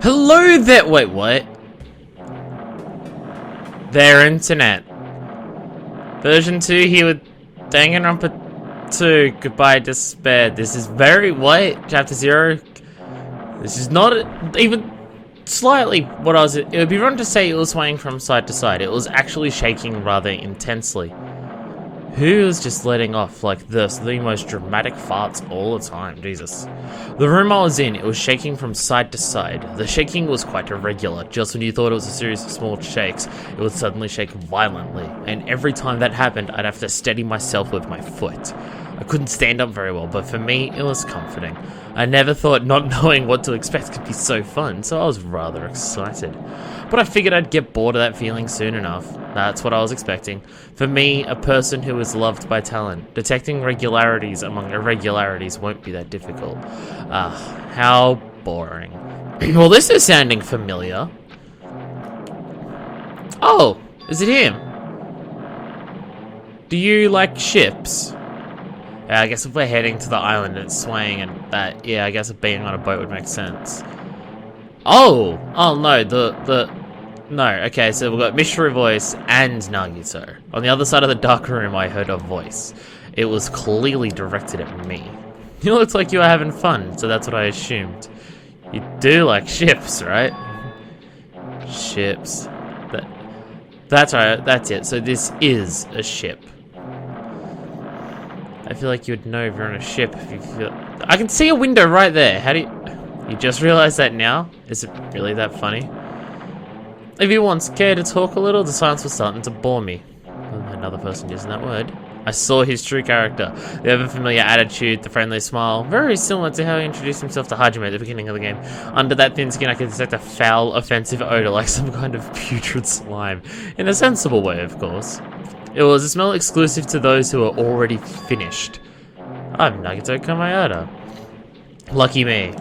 Hello there. Wait, what? Their internet. Version 2 here with Danganronpa 2. Goodbye, despair. This is very what? Chapter 0. This is not even slightly what I was. It would be wrong to say it was swaying from side to side. It was actually shaking rather intensely. Who was just letting off like this, the most dramatic farts all the time? Jesus. The room I was in, it was shaking from side to side. The shaking was quite irregular. Just when you thought it was a series of small shakes, it would suddenly shake violently. And every time that happened, I'd have to steady myself with my foot. I couldn't stand up very well, but for me, it was comforting. I never thought not knowing what to expect could be so fun, so I was rather excited. But I figured I'd get bored of that feeling soon enough. That's what I was expecting. For me, a person who is loved by talent, detecting regularities among irregularities won't be that difficult. How boring. Well, this is sounding familiar. Oh, is it him? Do you like ships? Yeah, I guess if we're heading to the island and it's swaying and that, yeah, I guess being on a boat would make sense. Oh no, no, okay, so we've got Mystery Voice and Nagito. On the other side of the dark room, I heard a voice. It was clearly directed at me. You looked like you were having fun, so that's what I assumed. You do like ships, right? Ships. That's right, that's it. So this is a ship. I feel like you would know if you're on a ship if you feel... I can see a window right there. How do you... You just realized that now? Is it really that funny? If you once cared to talk a little, the silence was starting to bore me. Another person using that word. I saw his true character. The ever-familiar attitude, the friendly smile. Very similar to how he introduced himself to Hajime at the beginning of the game. Under that thin skin, I could detect a foul, offensive odor like some kind of putrid slime. In a sensible way, of course. It was a smell exclusive to those who are already finished. I'm Nagito Kamayada. Lucky me.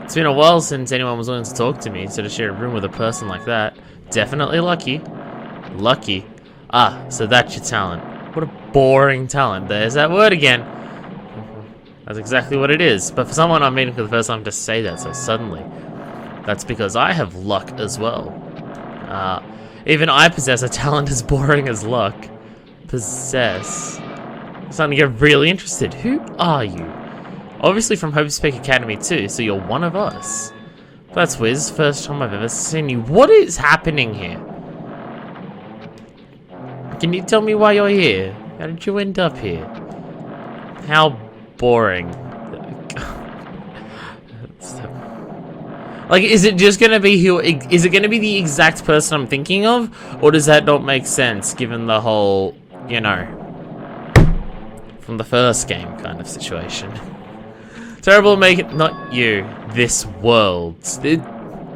It's been a while since anyone was willing to talk to me, so to share a room with a person like that, definitely lucky. Lucky. Ah, so that's your talent. What a boring talent. There's that word again. That's exactly what it is. But for someone I'm meeting for the first time to say that so suddenly, that's because I have luck as well. Even I possess a talent as boring as luck. Possess. I'm starting to get really interested. Who are you? Obviously from Hope's Peak Academy too, so you're one of us. That's weird. This is the first time I've ever seen you. What is happening here? Can you tell me why you're here? How did you end up here? How boring. Like, is it just gonna be who? Is it gonna be the exact person I'm thinking of, or does that not make sense given the whole, you know, from the first game kind of situation? Terrible, make it not you. This world.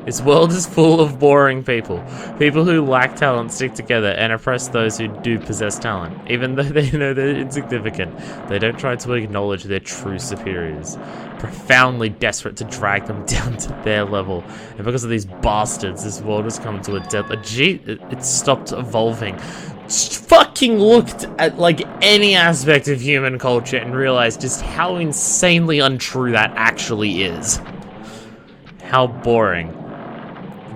This world is full of boring people. People who lack talent stick together and oppress those who do possess talent. Even though they know they're insignificant, they don't try to acknowledge their true superiors. Profoundly desperate to drag them down to their level. And because of these bastards, this world has come to a death. It stopped evolving. Fucking looked at like any aspect of human culture and realized just how insanely untrue that actually is. How boring.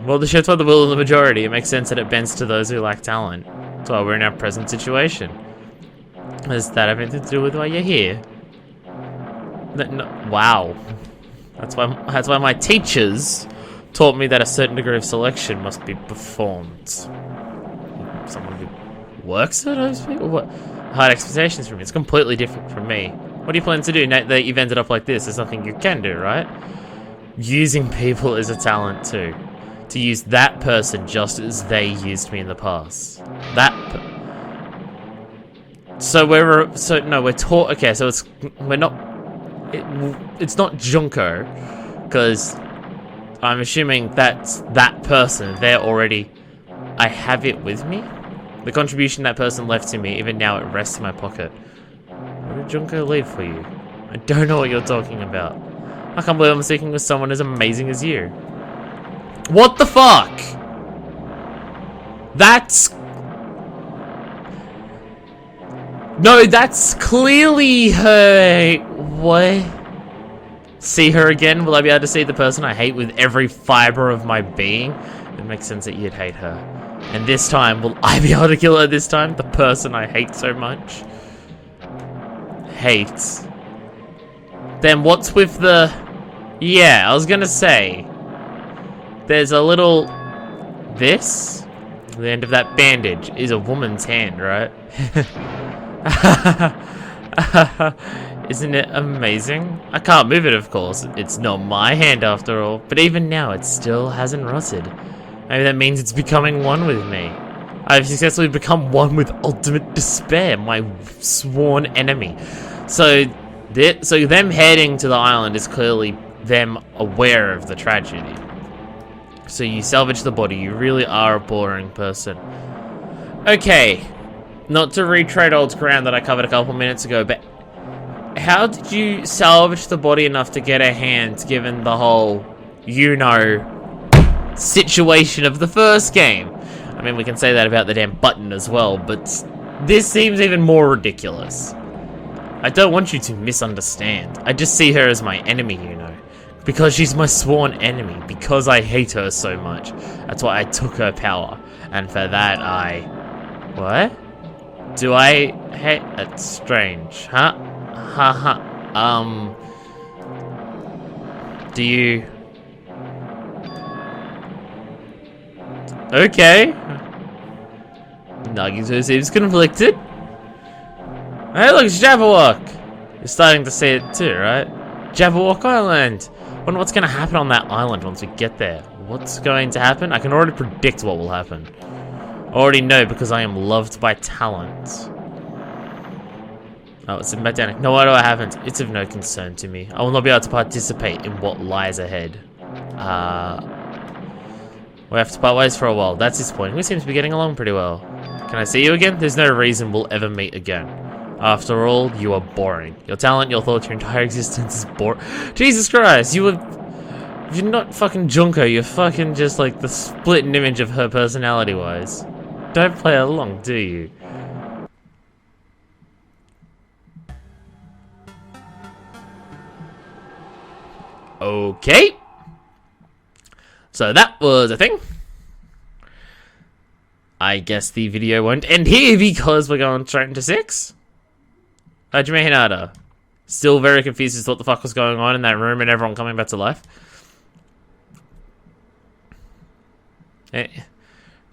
Well, the shit's by the will of the majority. It makes sense that it bends to those who lack talent. That's why we're in our present situation. Does that have anything to do with why you're here? No, wow. That's why my teachers taught me that a certain degree of selection must be performed. Someone who works at those people? What? Hard expectations from me. It's completely different from me. What do you plan to do now that you've ended up like this? There's nothing you can do, right? Using people is a talent too. To use that person just as they used me in the past. It's not Junko, because I'm assuming that's that person. They're already, I have it with me. The contribution that person left to me, even now it rests in my pocket. What did Junko leave for you? I don't know what you're talking about. I can't believe I'm speaking with someone as amazing as you. What the fuck? No, that's clearly her. What? see her again? Will I be able to see the person I hate with every fiber of my being? It makes sense that you'd hate her. And this time, will I be able to kill her this time? The person I hate so much? Hates. Then what's with the... Yeah, I was gonna say. There's a little... This? The end of that bandage is a woman's hand, right? Isn't it amazing? I can't move it, of course. It's not my hand after all. But even now, it still hasn't rotted. Maybe that means it's becoming one with me. I've successfully become one with ultimate despair, my sworn enemy. So them heading to the island is clearly them aware of the tragedy. So you salvage the body. You really are a boring person. Okay. Not to retread old ground that I covered a couple minutes ago, but how did you salvage the body enough to get a hand given the whole, situation of the first game? I mean, we can say that about the damn button as well, but this seems even more ridiculous. I don't want you to misunderstand. I just see her as my enemy, because she's my sworn enemy, because I hate her so much. That's why I took her power, and for that What? Do I hate? That's strange, huh? Haha. Do you? Okay. Nagito seems conflicted. Hey, look, it's Jabberwock. You're starting to see it too, right? Jabberwock Island. Wonder what's going to happen on that island once we get there. What's going to happen? I can already predict what will happen. I already know because I am loved by talent. Oh, it's about down. No, what do I haven't? It's of no concern to me. I will not be able to participate in what lies ahead. We have to part ways for a while. That's disappointing. We seem to be getting along pretty well. Can I see you again? There's no reason we'll ever meet again. After all, you are boring. Your talent, your thoughts, your entire existence is boring. Jesus Christ, you're not fucking Junko. You're fucking just like the split image of her personality-wise. Don't play along, do you? Okay. So that was a thing. I guess the video won't end here because we're going straight into 6. Hajime Hinata. Still very confused as to what the fuck was going on in that room and everyone coming back to life.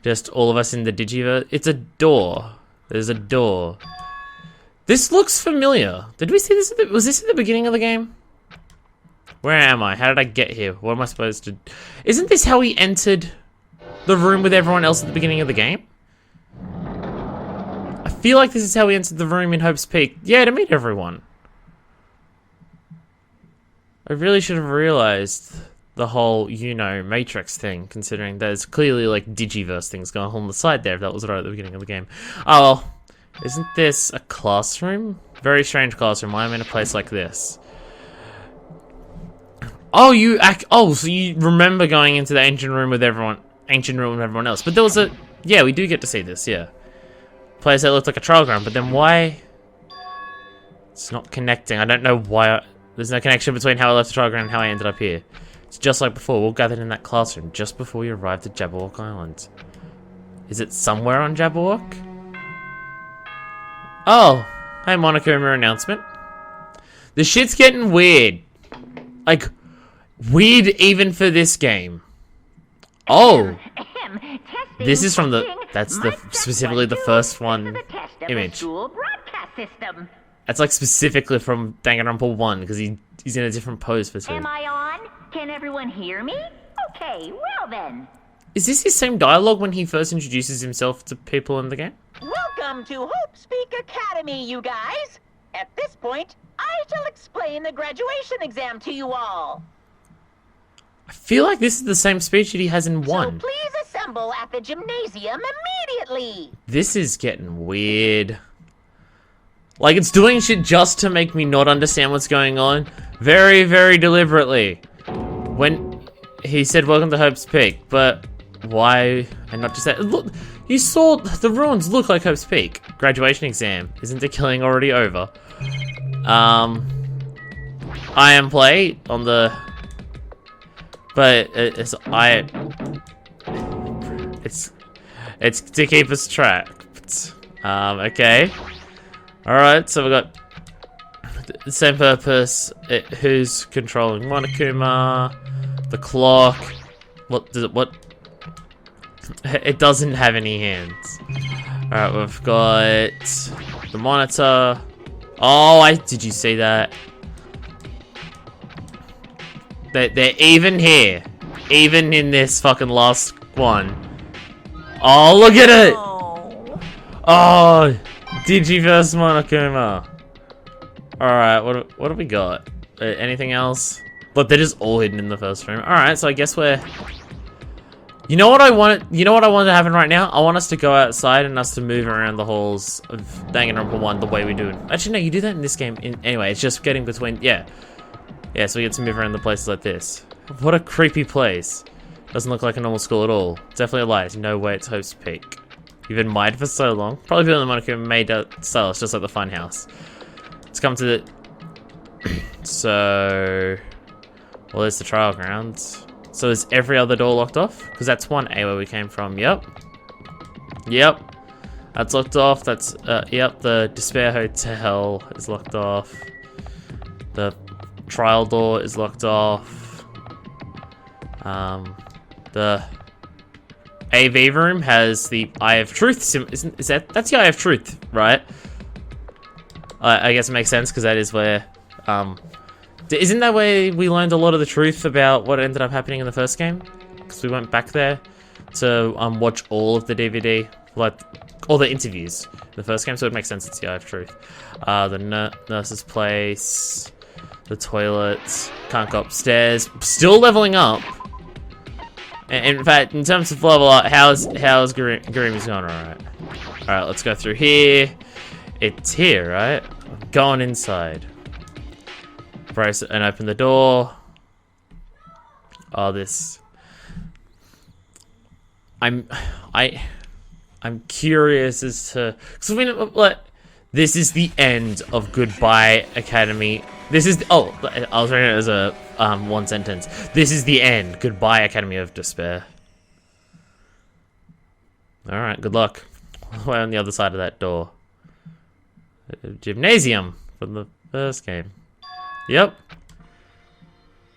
Just all of us in the Digiverse. It's a door. There's a door. This looks familiar. Did we see this? Was this at the beginning of the game? Where am I? How did I get here? What am I supposed to... Isn't this how he entered the room with everyone else at the beginning of the game? I feel like this is how he entered the room in Hope's Peak. Yeah, to meet everyone. I really should have realized the whole, Matrix thing, considering there's clearly, like, Digiverse things going on the side there, if that was right at the beginning of the game. Oh, well. Isn't this a classroom? Very strange classroom. Why am I in a place like this? Oh, so you remember going into the ancient room with everyone else. But there was a... Yeah, we do get to see this, yeah. Place that looked like a trial ground, but then why... It's not connecting. I don't know why... There's no connection between how I left the trial ground and how I ended up here. It's just like before. We're all gathered in that classroom just before we arrived at Jabberwock Island. Is it somewhere on Jabberwock? Oh! Hey, Monokuma announcement. The shit's getting weird. Like... Weird even for this game. Oh, this is from the. That's the specifically the first one image. That's like specifically from Danganronpa 1 because he's in a different pose for 2. Am I on? Can everyone hear me? Okay, well then. Is this his same dialogue when he first introduces himself to people in the game? Welcome to Hope Speak Academy, you guys. At this point, I shall explain the graduation exam to you all. I feel like this is the same speech that he has in 1. So please assemble at the gymnasium immediately. This is getting weird. Like, it's doing shit just to make me not understand what's going on. Very, very deliberately. When he said, welcome to Hope's Peak, but why? And not just that. Look, you saw the ruins look like Hope's Peak. Graduation exam. Isn't the killing already over? I am play on the, but it's to keep us tracked. Okay. All right. So we got the same purpose. Who's controlling Monokuma? The clock. What does it? What? It doesn't have any hands. All right. We've got the monitor. Oh, did you see that? They're even here. Even in this fucking last one. Oh, look at it! Oh, Digiverse Monokuma. Alright, what have we got? Anything else? Look, they're just all hidden in the first room. Alright, so I guess we're... You know what I want to happen right now? I want us to go outside and us to move around the halls of Danganronpa 1 the way we do. Actually, no, you do that in this game. Anyway, it's just getting between... Yeah. Yeah, so we get to move around the places like this. What a creepy place. Doesn't look like a normal school at all. Definitely a lie. There's no way it's Hope's Peak. You've been admired for so long. Probably people in the Monokuma made stylish, just like the funhouse. Let's come to the... So... Well, there's the trial grounds. So is every other door locked off? Because that's 1A where we came from. Yep. Yep. That's locked off. That's... Yep, the Despair Hotel is locked off. The trial door is locked off. The AV room has the Eye of Truth. That's the Eye of Truth, right? I guess it makes sense because that is where, isn't that where we learned a lot of the truth about what ended up happening in the first game? Because we went back there to watch all of the DVD, like all the interviews in the first game, so it makes sense it's the Eye of Truth. The nurse's place, the toilets, can't go upstairs. Still leveling up. In fact, in terms of level up, how's Garumi's going? Alright. Alright, let's go through here. It's here, right? Going inside. Brace it and open the door. Oh, this. I'm curious as to, because I mean, like, this is the end of Goodbye Academy. This is I was reading it as a one sentence. This is the end. Goodbye Academy of Despair. All right, good luck. Way on the other side of that door. Gymnasium from the first game. Yep.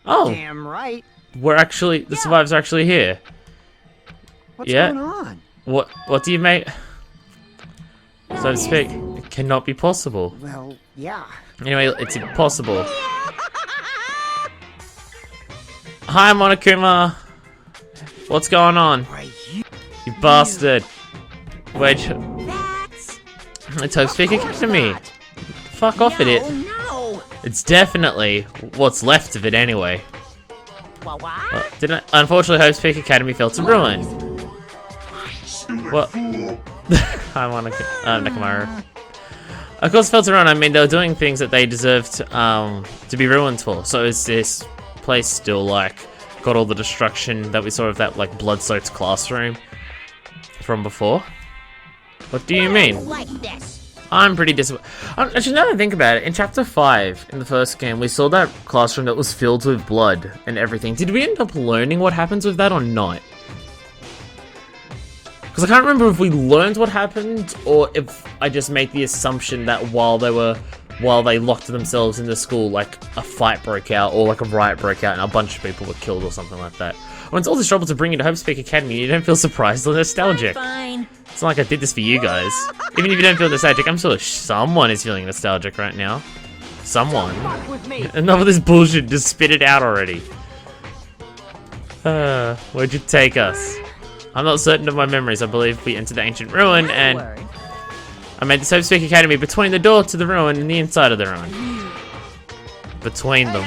Oh. Damn right. The survivors are actually here. What's going on? What do you make? So to speak, it cannot be possible. Well, yeah. Anyway, it's impossible. Hi, Monokuma. What's going on? You bastard. Wait. It's Hope's Peak Academy. Fuck off at it. No. It's definitely what's left of it anyway. What? Unfortunately, Hope's Peak Academy fell to ruin. What? Hi, Nakamura. Of course, fell to ruin. I mean, they were doing things that they deserved to be ruined for. So is this place still like got all the destruction that we saw of that like blood-soaked classroom from before? What do you mean? Like this. I'm pretty disappointed. Actually, now that I think about it, in Chapter 5 in the first game, we saw that classroom that was filled with blood and everything. Did we end up learning what happens with that or not? Because I can't remember if we learned what happened or if I just made the assumption that while they locked themselves in the school, like a fight broke out or like a riot broke out and a bunch of people were killed or something like that. When it's all this trouble to bring you to Hope's Peak Academy, you don't feel surprised or nostalgic. Fine. It's not like I did this for you guys. Even if you don't feel nostalgic, I'm sure someone is feeling nostalgic right now. Someone. Enough of this bullshit, just spit it out already. Where'd you take us? I'm not certain of my memories. I believe we entered the ancient ruin and I made this Hope's Peak Academy between the door to the ruin and the inside of the ruin. Between them.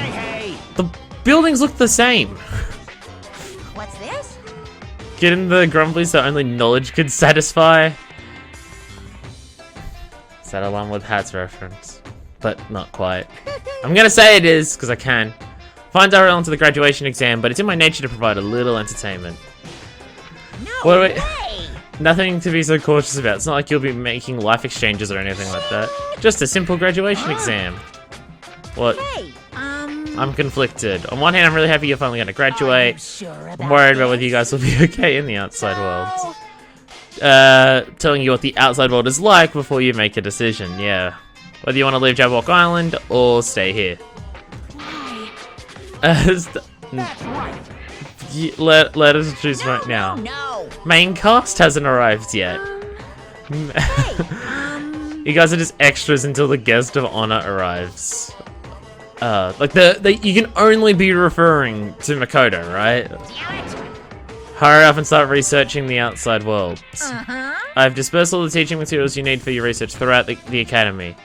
The buildings look the same. What's this? Get in the grumblies that only knowledge could satisfy. Is that along with Hat's reference? But not quite. I'm gonna say it is, because I can. Finds are relevant to the graduation exam, but it's in my nature to provide a little entertainment. No way. Nothing to be so cautious about. It's not like you'll be making life exchanges or anything like that. Just a simple graduation exam. What? Hey, I'm conflicted. On one hand, I'm really happy you're finally going to graduate. Sure I'm worried about whether you guys will be okay in the outside world. Telling you what the outside world is like before you make a decision, yeah. Whether you want to leave Jabberwock Island or stay here. That's right. Let us choose right now. No. Main cast hasn't arrived yet. You guys are just extras until the guest of honor arrives. Like you can only be referring to Makoto, right? Hurry up and start researching the outside world. I've dispersed all the teaching materials you need for your research throughout the academy.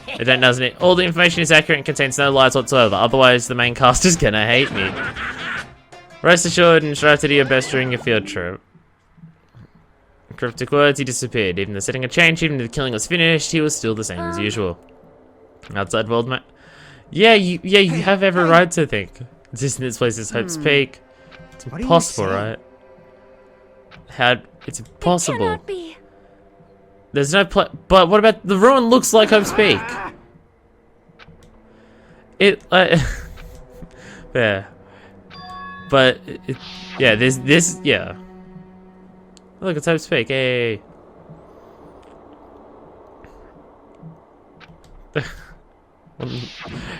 It doesn't need, all the information is accurate and contains no lies whatsoever, otherwise the main cast is gonna hate me. Rest assured and strive to do your best during your field trip. Cryptic words, he disappeared. Even the setting had changed, even if the killing was finished, he was still the same as usual. Outside world, mate. Yeah, you have every right to think. This place is Hope's Peak. It's impossible, right? It's impossible. There's no but what about the ruin? Looks like Hope's Peak. Yeah. But yeah, this yeah. Look, it's Hope's Peak. Hey.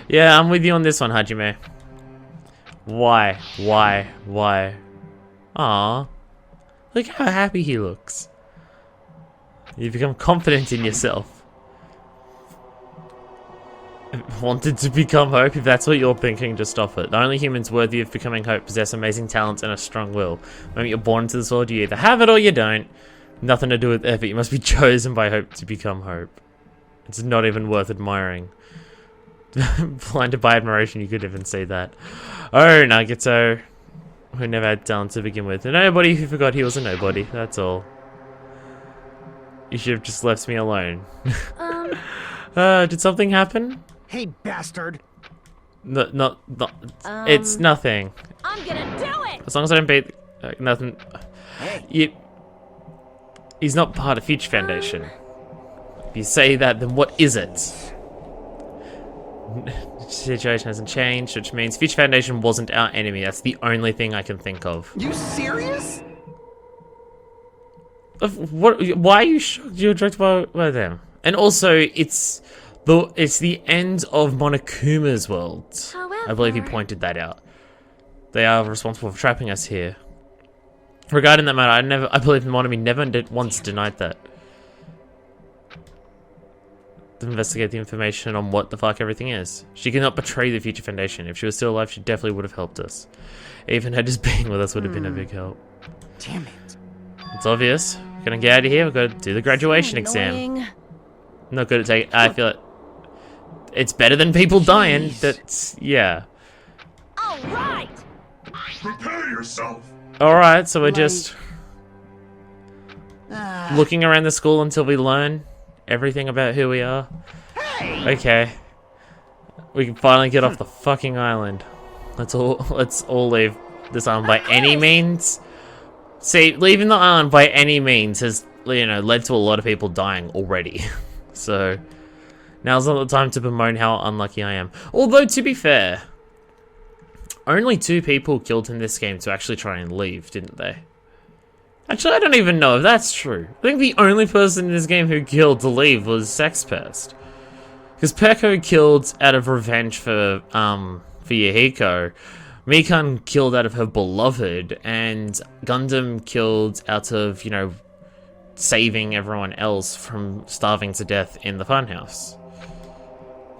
Yeah, I'm with you on this one, Hajime. Why? Aww. Look how happy he looks. You become confident in yourself. Wanted to become Hope? If that's what you're thinking, just stop it. The only humans worthy of becoming Hope possess amazing talents and a strong will. The moment you're born into this world, you either have it or you don't. Nothing to do with effort. You must be chosen by Hope to become Hope. It's not even worth admiring. Blinded by admiration, you could even say that. Oh, Nagato, who never had talent to begin with. A nobody who forgot he was a nobody, that's all. You should have just left me alone. Did something happen? Hey, bastard. No, it's nothing. I'm gonna do it. As long as I don't beat nothing. Hey. He's not part of Future Foundation. If you say that, then what is it? The situation hasn't changed, which means Future Foundation wasn't our enemy. That's the only thing I can think of. You serious? What? Why are you shocked you're directed by them? And also, it's the end of Monokuma's world. I believe he pointed that out. They are responsible for trapping us here. Regarding that matter, I believe Monomi never once denied that. To investigate the information on what the fuck everything is. She cannot betray the Future Foundation. If she was still alive, she definitely would have helped us. Even her just being with us would have been a big help. Damn it. It's obvious. We're gonna get out of here. We've got to do the graduation exam. Not good at taking. I feel it. It's better than people dying. That's yeah. All right. Prepare yourself. All right, so we're just looking around the school until we learn everything about who we are. Okay. We can finally get off the fucking island. Let's all leave this island by any means. See, leaving the island by any means has, you know, led to a lot of people dying already. So now's not the time to bemoan how unlucky I am. Although, to be fair, only 2 people killed in this game to actually try and leave, didn't they? Actually, I don't even know if that's true. I think the only person in this game who killed to leave was Sexpest. Because Peko killed out of revenge for Yahiko. Mikan killed out of her beloved, and Gundam killed out of, you know, saving everyone else from starving to death in the funhouse.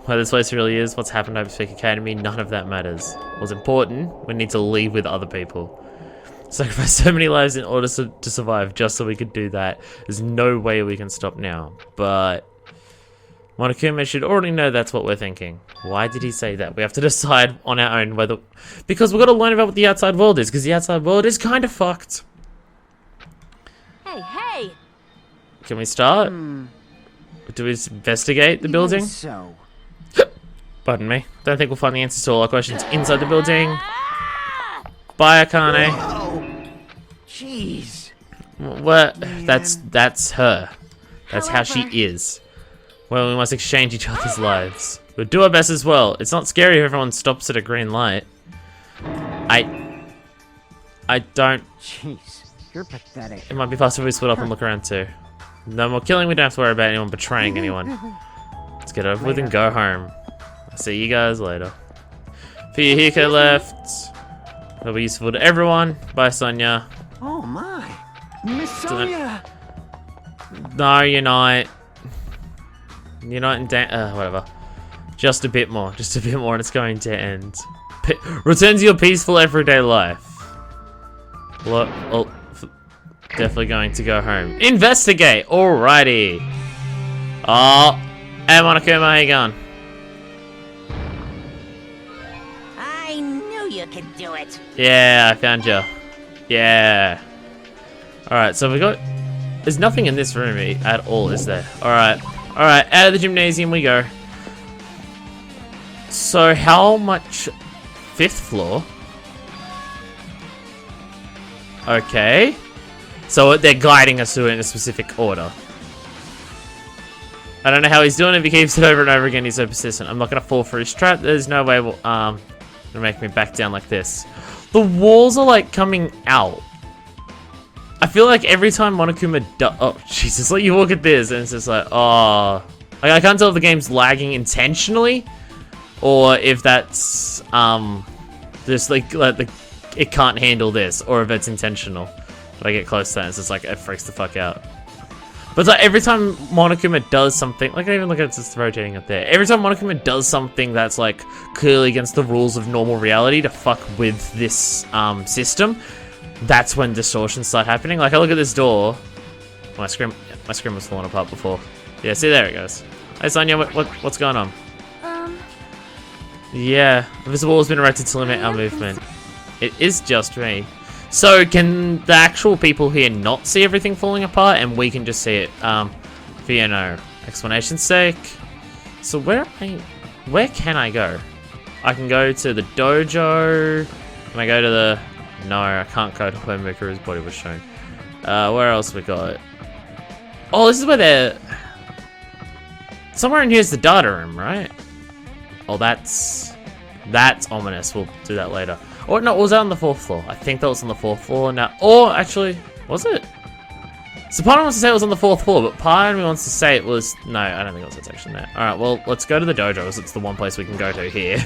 Where this place really is, what's happened at Hope's Academy, none of that matters. What's important, we need to leave with other people. Sacrifice so many lives in order to survive just so we could do that. There's no way we can stop now, but Monokuma should already know that's what we're thinking. Why did he say that? We have to decide on our own whether... Because we've got to learn about what the outside world is, because the outside world is kind of fucked. Hey! Can we start? Do we investigate the building? So. Pardon me. Don't think we'll find the answers to all our questions inside the building. Bye, Akane. Oh, jeez. What? That's her. That's how she is. Well, we must exchange each other's lives. We'll do our best as well. It's not scary if everyone stops at a green light. I don't... Jeez, you're pathetic. It might be faster if we split up and look around too. No more killing, we don't have to worry about anyone betraying anyone. Let's get over with and go home. I'll see you guys later. Fuyuhiko left. That'll be useful to everyone. Bye, Sonia. Oh my, Miss Sonia. No, you're not. You're not in whatever. Just a bit more, and it's going to end. Return to your peaceful everyday life. Look, oh, definitely going to go home. Investigate! Alrighty. Oh, hey Monokuma, how you going? I knew you could do it. Yeah, I found you. Yeah. Alright, so we got... There's nothing in this room at all, is there? Alright. Alright, out of the gymnasium we go. So how much... 5th floor? Okay. So they're guiding us to it in a specific order. I don't know how he's doing it if he keeps it over and over again. He's so persistent. I'm not going to fall for his trap. There's no way we'll, gonna make me back down like this. The walls are like coming out. I feel like every time Monokuma oh, Jesus, like you look at this and it's just like, oh. Like I can't tell if the game's lagging intentionally or if that's, just like it can't handle this, or if it's intentional. But I get close to that, it's just like, it freaks the fuck out. But it's like, every time Monokuma does something, like I even look at it, it's rotating up there. Every time Monokuma does something that's like clearly against the rules of normal reality to fuck with this system, that's when distortions start happening. Like I look at this door, my screen was falling apart before. Yeah, see, there it goes. Hey Sonia, what's going on? Yeah, a visible wall has been erected to limit our movement. It is just me. So can the actual people here not see everything falling apart and we can just see it for, you know, explanation's sake? So where can I go? I can go to the dojo. Can I go to the... No, I can't go to where Mikuru's body was shown. Where else we got? Oh, this is where they're... Somewhere in here's the data room, right? Oh, that's ominous. We'll do that later. Or no, was that on the 4th floor? I think that was on the 4th floor now. Or actually, was it? So part of me wants to say it was on the 4th floor, but part of me wants to say it was... No, I don't think it was that section there. Alright, well, let's go to the dojo, as it's the one place we can go to here.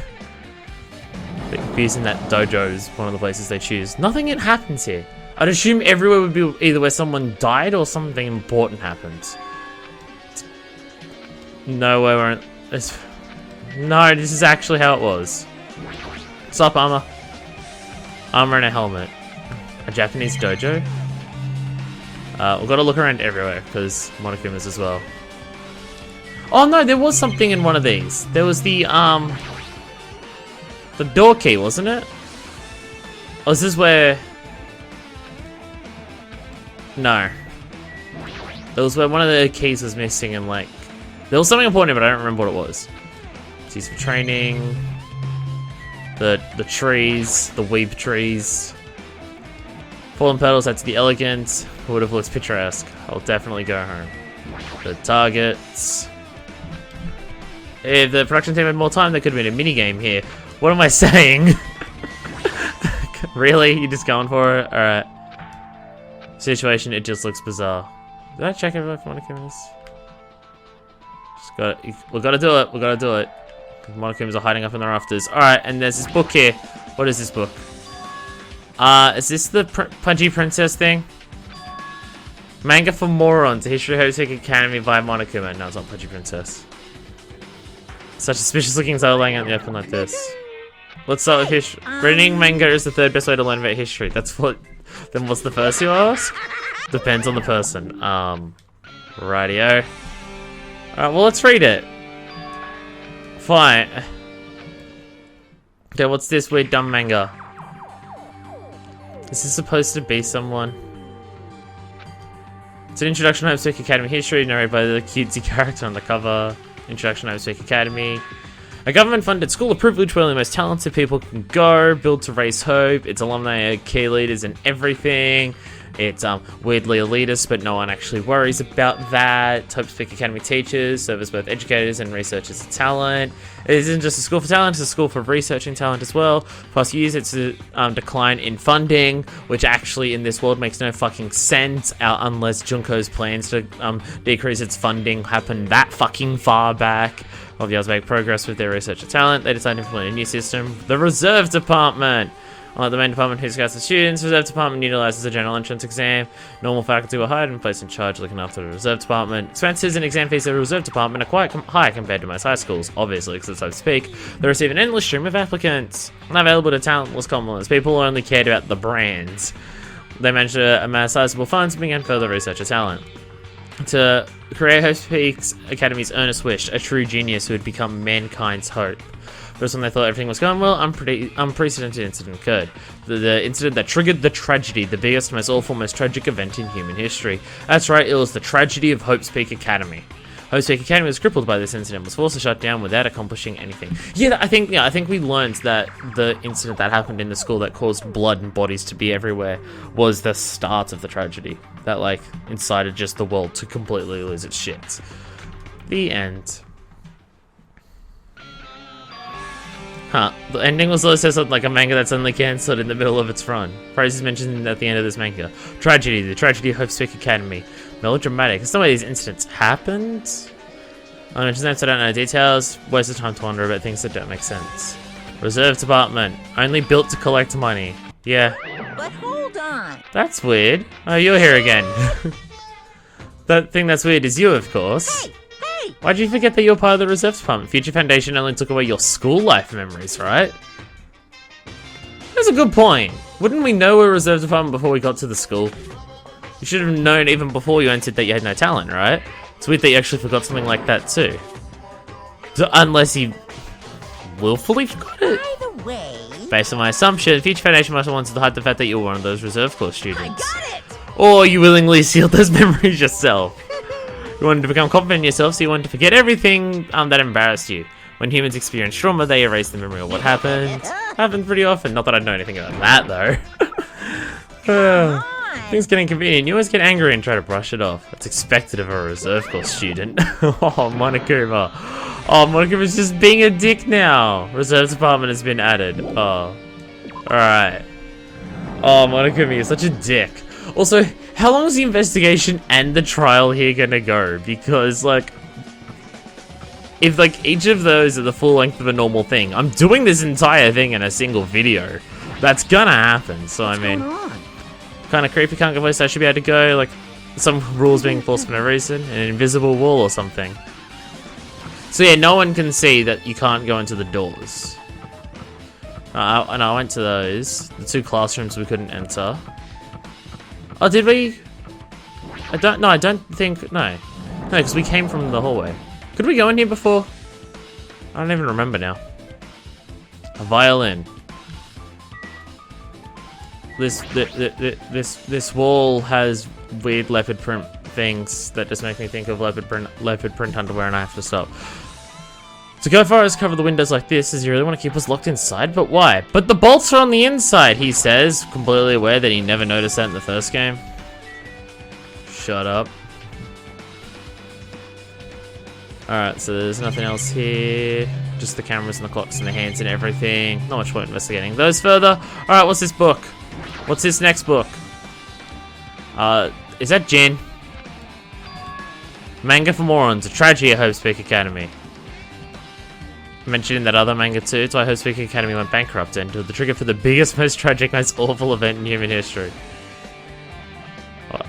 A bit confusing that dojo is one of the places they choose. Nothing happens here. I'd assume everywhere would be either where someone died or something important happened. No way we're in... No, this is actually how it was. Sup, armor? Armor and a helmet. A Japanese dojo? We've got to look around everywhere, because Monokuma's as well. Oh no, there was something in one of these. There was the door key, wasn't it? Oh, this is where... No. That was where one of the keys was missing and like... There was something important, but I don't remember what it was. Keys for training. The trees, the weep trees. Fallen petals, that's the elegant. Who would have looked picturesque? I'll definitely go home. The targets. If the production team had more time, there could have been a mini game here. What am I saying? Really? You just going for it? Alright. Situation, it just looks bizarre. Did I check everyone for Monokumas? Just got it. We gotta do it. We gotta do it. Monokumas are hiding up in the rafters. Alright, and there's this book here. What is this book? Is this the Pudgy Princess thing? Manga for Morons, a history of Hotek Academy by Monokuma. No, it's not Pudgy Princess. Such suspicious looking title laying out in the open like this. Let's start with history. Reading manga is the 3rd best way to learn about history. That's what... Then what's the first you ask? Depends on the person. Rightio. Alright, well, let's read it. Fine. Okay, what's this weird dumb manga? Is this supposed to be someone? It's an introduction to Hope's Academy history, narrated by the cutesy character on the cover. Introduction to Hope's Academy. A government-funded school of privilege where only the most talented people can go, built to raise hope. Its alumni are key leaders in everything. It's weirdly elitist, but no one actually worries about that. Hope's Peak Academy teachers serve as both educators and researchers of talent. It isn't just a school for talent, it's a school for researching talent as well. Plus years, it's a decline in funding, which actually in this world makes no fucking sense unless Junko's plans to decrease its funding happened that fucking far back. While the others make progress with their research of talent, they decide to implement a new system, the Reserve Department. Unlike the main department who scouts the students, the Reserve Department utilizes the general entrance exam. Normal faculty were hired and placed in charge looking after the Reserve Department. Expenses and exam fees at the Reserve Department are quite high compared to most high schools, obviously, because so to speak. They receive an endless stream of applicants, not available to talentless commoners. People only cared about the brands. They managed to amass sizable funds and began further research of talent. To create Hope's Peak Academy's earnest wish, a true genius who would become mankind's hope. First, when they thought everything was going well, unprecedented incident occurred. The incident that triggered the tragedy, the biggest, most awful, most tragic event in human history. That's right, it was the tragedy of Hope's Peak Academy. Hope's Peak Academy was crippled by this incident, was forced to shut down without accomplishing anything. Yeah, I think we learned that the incident that happened in the school that caused blood and bodies to be everywhere was the start of the tragedy. That, like, incited just the world to completely lose its shit. The end. Huh. The ending was listed like a manga that's suddenly cancelled in the middle of its run. Praise is mentioned at the end of this manga. Tragedy. The tragedy of Hope's Peak Academy. Melodramatic. It's not why these incidents happened. I mentioned that, so I don't know details. Waste of time to wonder about things that don't make sense. Reserve Department. Only built to collect money. Yeah. But hold on. That's weird. Oh, you're here again. That thing that's weird is you, of course. Hey! Why'd you forget that you're part of the Reserve Department? Future Foundation only took away your school life memories, right? That's a good point. Wouldn't we know a Reserve Department before we got to the school? You should have known even before you entered that you had no talent, right? It's weird that you actually forgot something like that too. Unless you willfully forgot it. By the way... Based on my assumption, Future Foundation must have wanted to hide the fact that you were one of those Reserve Corps students. I got it! Or you willingly sealed those memories yourself. You wanted to become confident in yourself, so you wanted to forget everything that embarrassed you. When humans experience trauma, they erase the memory of what happened. Happens pretty often. Not that I know anything about that, though. Things get inconvenient. You always get angry and try to brush it off. That's expected of a Reserve Corps student. Oh, Monokuma. Oh, Monokuma's just being a dick now. Reserve Department has been added. Oh. Alright. Oh, Monokuma, you're such a dick. Also, how long is the investigation and the trial here gonna go? Because, like, if, like, each of those are the full length of a normal thing, I'm doing this entire thing in a single video. That's gonna happen, so I mean... Kind of creepy, can't go place I should be able to go, like, some rules being forced for no reason, an invisible wall or something. So yeah, no one can see that you can't go into the doors. And I went to those, the two classrooms we couldn't enter. Oh, did we? I don't think, no. No, because we came from the hallway. Could we go in here before? I don't even remember now. A violin. This wall has weird leopard print things that just make me think of leopard print underwear, and I have to stop. To go far as cover the windows like this is you really want to keep us locked inside, but why? But the bolts are on the inside, he says, completely aware that he never noticed that in the first game. Shut up. Alright, so there's nothing else here. Just the cameras and the clocks and the hands and everything. Not much point investigating those further. Alright, what's this book? What's this next book? Is that Jin? Manga for Morons, a tragedy at Hope's Peak Academy. Mentioned in that other manga too, it's why Hope's Peak Academy went bankrupt and the trigger for the biggest, most tragic, most awful event in human history.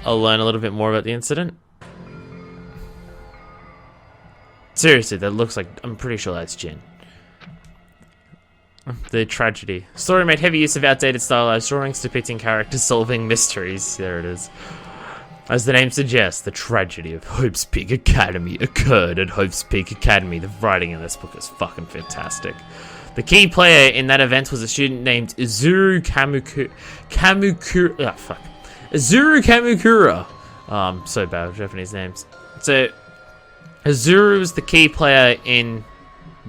I'll learn a little bit more about the incident. Seriously, that looks like, I'm pretty sure that's Jin. The tragedy. Story made heavy use of outdated stylized drawings depicting characters solving mysteries. There it is. As the name suggests, the tragedy of Hope's Peak Academy occurred at Hope's Peak Academy. The writing in this book is fucking fantastic. The key player in that event was a student named Izuru Kamukura. Izuru Kamukura. So bad with Japanese names. So, Izuru was the key player in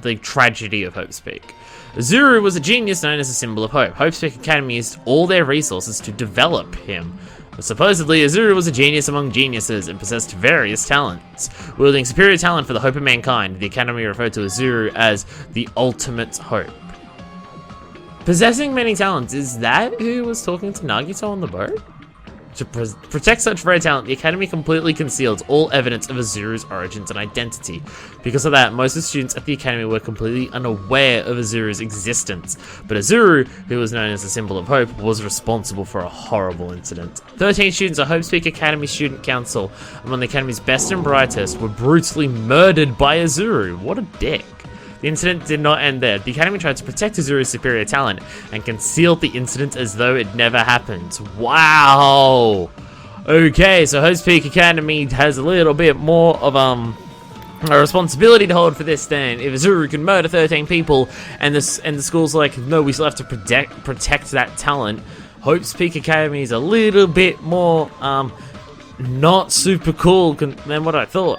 the tragedy of Hope's Peak. Azuru was a genius known as a symbol of hope. Hope's Peak Academy used all their resources to develop him. Supposedly, Azuru was a genius among geniuses and possessed various talents. Wielding superior talent for the hope of mankind, the Academy referred to Azuru as the ultimate hope. Possessing many talents, is that who was talking to Nagito on the boat? To protect such rare talent, the Academy completely concealed all evidence of Azuru's origins and identity. Because of that, most of the students at the Academy were completely unaware of Azuru's existence. But Azuru, who was known as a symbol of hope, was responsible for a horrible incident. 13 students of Hope's Peak Academy Student Council, among the Academy's best and brightest, were brutally murdered by Azuru. What a dick. The incident did not end there. The Academy tried to protect Azuru's superior talent and concealed the incident as though it never happened. Wow! Okay, so Hope's Peak Academy has a little bit more of a responsibility to hold for this then. If Azuru can murder 13 people and the school's like, no, we still have to protect that talent, Hope's Peak Academy is a little bit more not super cool than what I thought.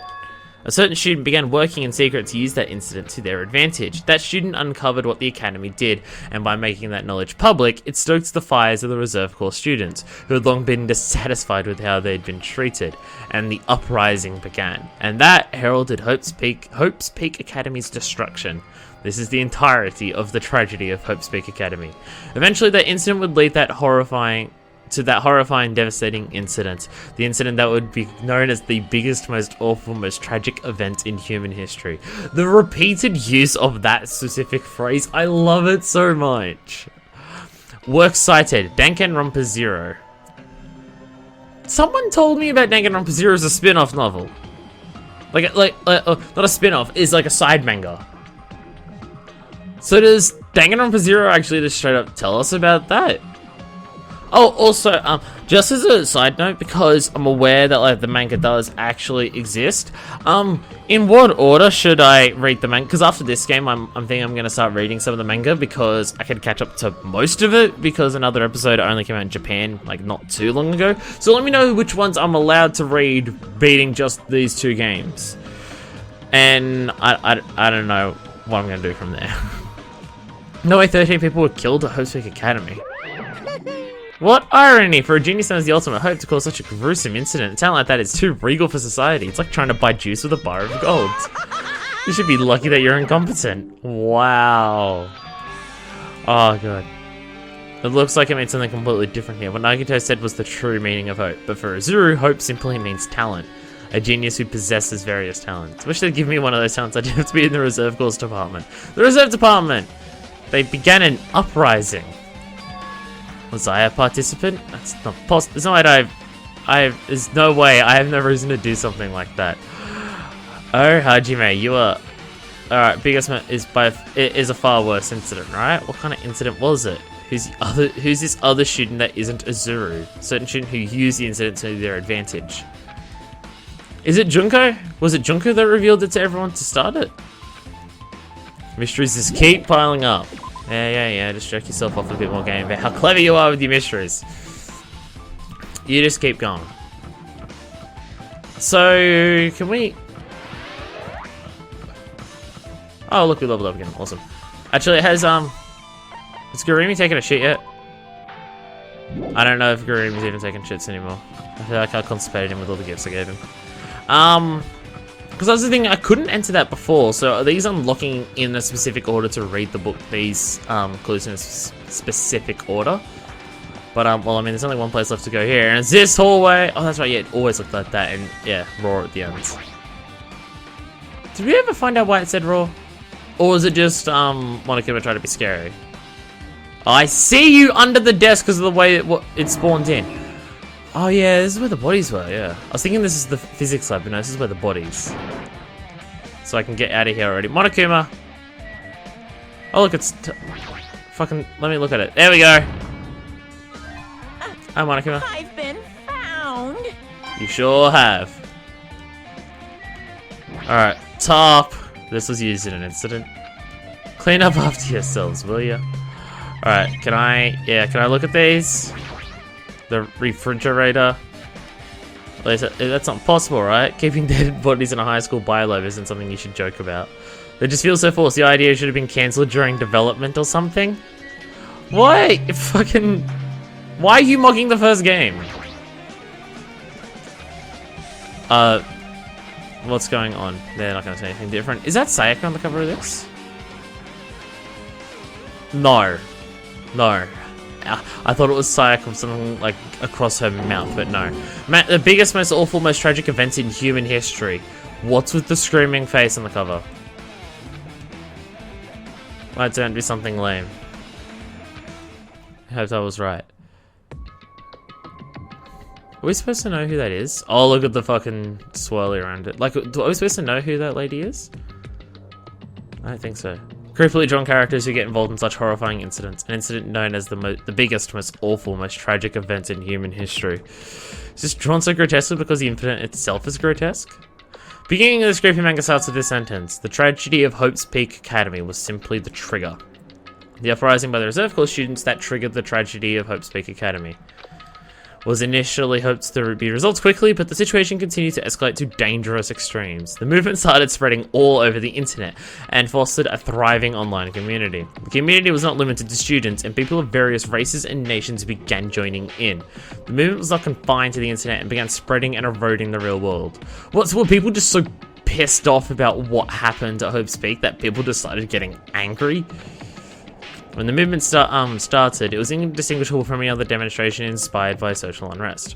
A certain student began working in secret to use that incident to their advantage. That student uncovered what the Academy did, and by making that knowledge public, it stoked the fires of the Reserve Corps students, who had long been dissatisfied with how they'd been treated, and the uprising began. And that heralded Hope's Peak Academy's destruction. This is the entirety of the tragedy of Hope's Peak Academy. Eventually, that incident would lead that horrifying, devastating incident. The incident that would be known as the biggest, most awful, most tragic event in human history. The repeated use of that specific phrase, I love it so much. Works cited, Danganronpa Zero. Someone told me about Danganronpa Zero as a spin-off novel. Not a spin-off, is like a side manga. So does Danganronpa Zero actually just straight up tell us about that? Oh, also, just as a side note, because I'm aware that like the manga does actually exist, in what order should I read the manga? Because after this game, I'm thinking I'm gonna start reading some of the manga because I can catch up to most of it because another episode only came out in Japan like not too long ago. So let me know which ones I'm allowed to read beating just these two games, and I don't know what I'm gonna do from there. No way, 13 people were killed at Hope's Peak Academy. What irony for a genius known as the ultimate hope to cause such a gruesome incident. A talent like that is too regal for society. It's like trying to buy juice with a bar of gold. You should be lucky that you're incompetent. Wow. Oh god. It looks like it means something completely different here. What Nagito said was the true meaning of hope. But for Azuru, hope simply means talent. A genius who possesses various talents. Wish they'd give me one of those talents. I'd have to be in the Reserve Corps department. The Reserve Department! They began an uprising. Was I a participant? That's not possible. There's no way there's no way. I have no reason to do something like that. Oh, Hajime, you are... Alright, biggest is a far worse incident, right? What kind of incident was it? Who's this other student that isn't Azuru? Certain student who used the incident to their advantage. Is it Junko? Was it Junko that revealed it to everyone to start it? Mysteries just keep piling up. Yeah, just jerk yourself off a bit more game about how clever you are with your mysteries. You just keep going. So, can we... Oh, look, we leveled up again. Awesome. Actually, it has, Has Gurumi taken a shit yet? I don't know if Gurumi's even taking shits anymore. I feel like I constipated him with all the gifts I gave him. Because that's the thing, I couldn't enter that before, so are these unlocking in a specific order to read the book, these clues in a specific order? But, well, I mean, there's only one place left to go here, and it's this hallway! Oh, that's right, yeah, it always looked like that, and, yeah, Raw at the end. Did we ever find out why it said Raw? Or was it just, Monokuma tried to be scary? Oh, I see you under the desk because of the way it spawned in. Oh yeah, this is where the bodies were, yeah. I was thinking this is the physics lab, but no, this is where the bodies. So I can get out of here already. Monokuma! Oh look, it's... fucking... let me look at it. There we go! Hi Monokuma. I've been found. You sure have. Alright, top. This was used in an incident. Clean up after yourselves, will ya? Alright, can I look at these? The refrigerator. That's not possible, right? Keeping dead bodies in a high school biolab isn't something you should joke about. That just feels so forced. The idea should have been cancelled during development or something. Why? Why are you mocking the first game? What's going on? They're not going to say anything different. Is that Sayaka on the cover of this? No. No. I thought it was Sayaka with something like across her mouth, but no. The biggest, most awful, most tragic events in human history. What's with the screaming face on the cover? Might turn to be something lame. I hope I was right. Are we supposed to know who that is? Oh, look at the fucking swirly around it. Like, are we supposed to know who that lady is? I don't think so. Creepily drawn characters who get involved in such horrifying incidents. An incident known as the biggest, most awful, most tragic event in human history. Is this drawn so grotesquely because the incident itself is grotesque? Beginning of this creepy manga starts with this sentence. The tragedy of Hope's Peak Academy was simply the trigger. The uprising by the Reserve Corps students that triggered the tragedy of Hope's Peak Academy was initially hoped to be resolved quickly, but the situation continued to escalate to dangerous extremes. The movement started spreading all over the internet and fostered a thriving online community. The community was not limited to students, and people of various races and nations began joining in. The movement was not confined to the internet and began spreading and eroding the real world. Were people just so pissed off about what happened at Hope's Peak that people just started getting angry? When the movement started, it was indistinguishable from any other demonstration inspired by social unrest.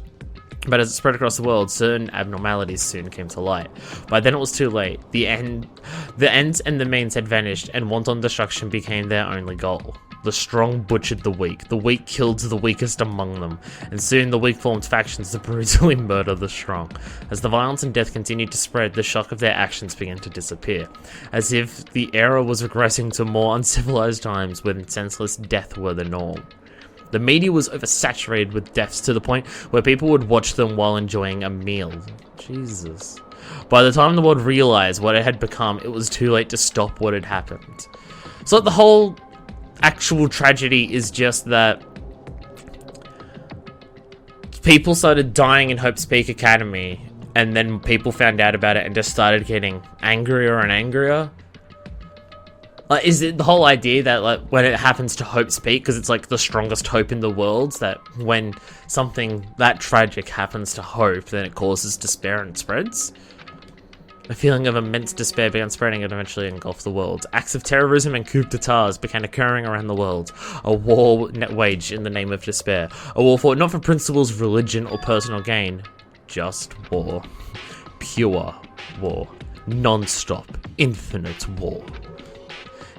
But as it spread across the world, certain abnormalities soon came to light. By then it was too late. The ends and the means had vanished, and wanton destruction became their only goal. The strong butchered the weak killed the weakest among them, and soon the weak formed factions to brutally murder the strong. As the violence and death continued to spread, the shock of their actions began to disappear, as if the era was regressing to more uncivilized times when senseless death were the norm. The media was oversaturated with deaths to the point where people would watch them while enjoying a meal. Jesus. By the time the world realized what it had become, it was too late to stop what had happened. So the whole actual tragedy is just that people started dying in Hope's Peak Academy, and then people found out about it and just started getting angrier and angrier. Like, is it the whole idea that, like, when it happens to Hope's Peak, because it's like the strongest hope in the world, that when something that tragic happens to Hope, then it causes despair and spreads? A feeling of immense despair began spreading and eventually engulfed the world. Acts of terrorism and coup d'etats began occurring around the world. A war waged in the name of despair. A war fought not for principles, religion, or personal gain. Just war. Pure war. Non-stop. Infinite war.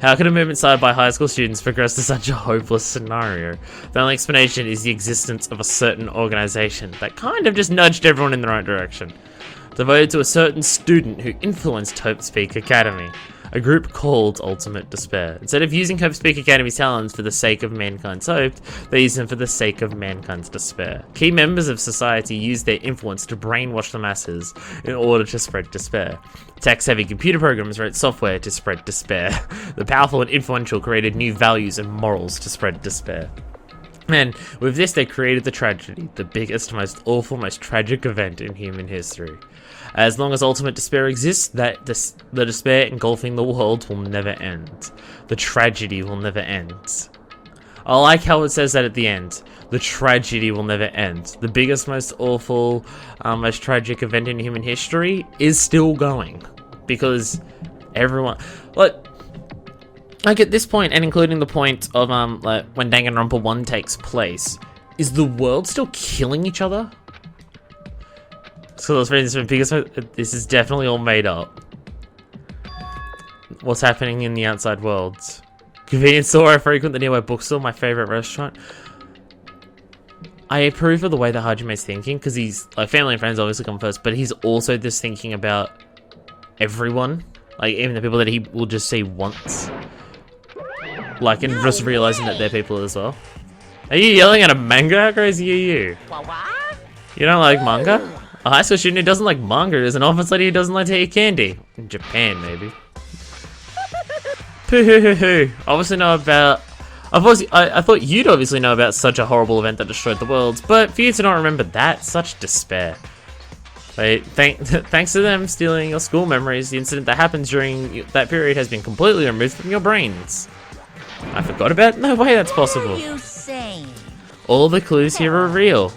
How could a movement started by high school students progress to such a hopeless scenario? The only explanation is the existence of a certain organization that kind of just nudged everyone in the right direction. Devoted to a certain student who influenced Hope's Peak Academy, a group called Ultimate Despair. Instead of using Hope's Peak Academy's talents for the sake of mankind's hope, they used them for the sake of mankind's despair. Key members of society used their influence to brainwash the masses in order to spread despair. Tech-savvy computer programs wrote software to spread despair. The powerful and influential created new values and morals to spread despair. And with this, they created the tragedy, the biggest, most awful, most tragic event in human history. As long as ultimate despair exists, the despair engulfing the world will never end. The tragedy will never end. I like how it says that at the end. The tragedy will never end. The biggest, most awful, most tragic event in human history is still going. Because everyone... Like at this point, and including the point of like when Danganronpa 1 takes place, is the world still killing each other? So let's read this one, because this is definitely all made up. What's happening in the outside world? Convenience store, I frequent the nearby bookstore, my favorite restaurant. I approve of the way that Hajime's thinking, because he's, like, family and friends obviously come first, but he's also just thinking about everyone. Like, even the people that he will just see once. Like, and just realizing that they're people as well. Are you yelling at a manga? How crazy are you? You don't like manga? A high school student who doesn't like manga is an office lady who doesn't like to eat candy. In Japan, maybe. Poo-hoo-hoo-hoo. Obviously know about... I thought you'd obviously know about such a horrible event that destroyed the world, but for you to not remember that, such despair. Thanks to them stealing your school memories, the incident that happens during that period has been completely removed from your brains. I forgot about it? No way that's possible. What are you saying? All the clues here are real.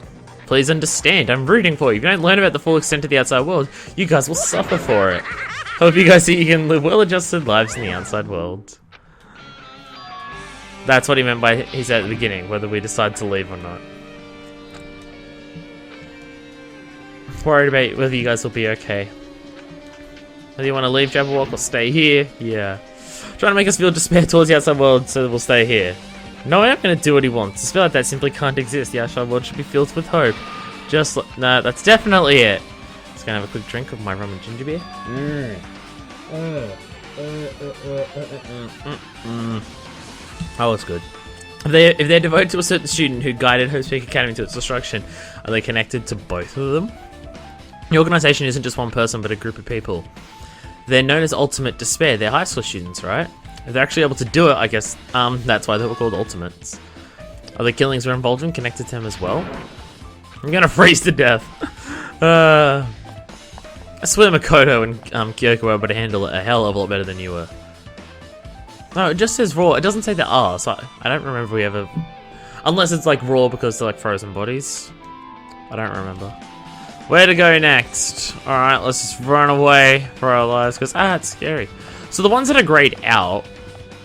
Please understand, I'm rooting for you. If you don't learn about the full extent of the outside world, you guys will suffer for it. Hope you guys see you can live well-adjusted lives in the outside world. That's what he meant by he said at the beginning, whether we decide to leave or not. Worried about whether you guys will be okay. Whether you want to leave Jabberwock or stay here, yeah. Trying to make us feel despair towards the outside world so that we'll stay here. No, I'm not going to do what he wants. Despair like that simply can't exist. The outside world should be filled with hope. Just like... No, that's definitely it. Just going to have a quick drink of my rum and ginger beer. That looks good. If they're devoted to a certain student who guided Hope's Peak Academy to its destruction, are they connected to both of them? The organization isn't just one person, but a group of people. They're known as Ultimate Despair. They're high school students, right? If they're actually able to do it, I guess that's why they were called Ultimates. Are the killings we're involved in connected to them as well? I'm gonna freeze to death. I swear Makoto and Kyoko were able to handle it a hell of a lot better than you were. No, it just says raw. It doesn't say there are, so I don't remember if we ever... Unless it's like raw because they're like frozen bodies. I don't remember. Where to go next? Alright, let's just run away for our lives because, it's scary. So the ones that are grayed out,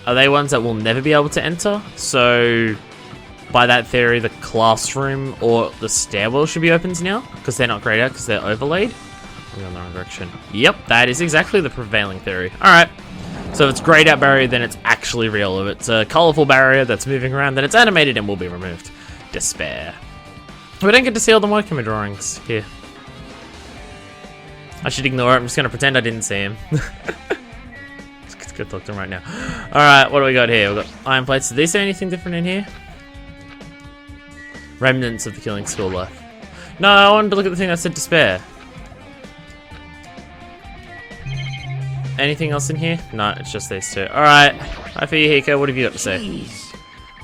are they ones that will never be able to enter? So, by that theory, the classroom or the stairwell should be opened now? Because they're not grayed out, because they're overlaid? We're in the wrong direction. Yep, that is exactly the prevailing theory. Alright. So if it's grayed out barrier, then it's actually real. If it's a colourful barrier that's moving around, then it's animated and will be removed. Despair. We don't get to see all the Monokuma drawings here. I should ignore it. I'm just going to pretend I didn't see him. Let's go talk to him right now. Alright, what do we got here? We've got iron plates. Did they say anything different in here? Remnants of the killing school life. No, I wanted to look at the thing that said despair. Anything else in here? No, it's just these two. Alright. Hi for you, Hiko. What have you got to say? Jeez.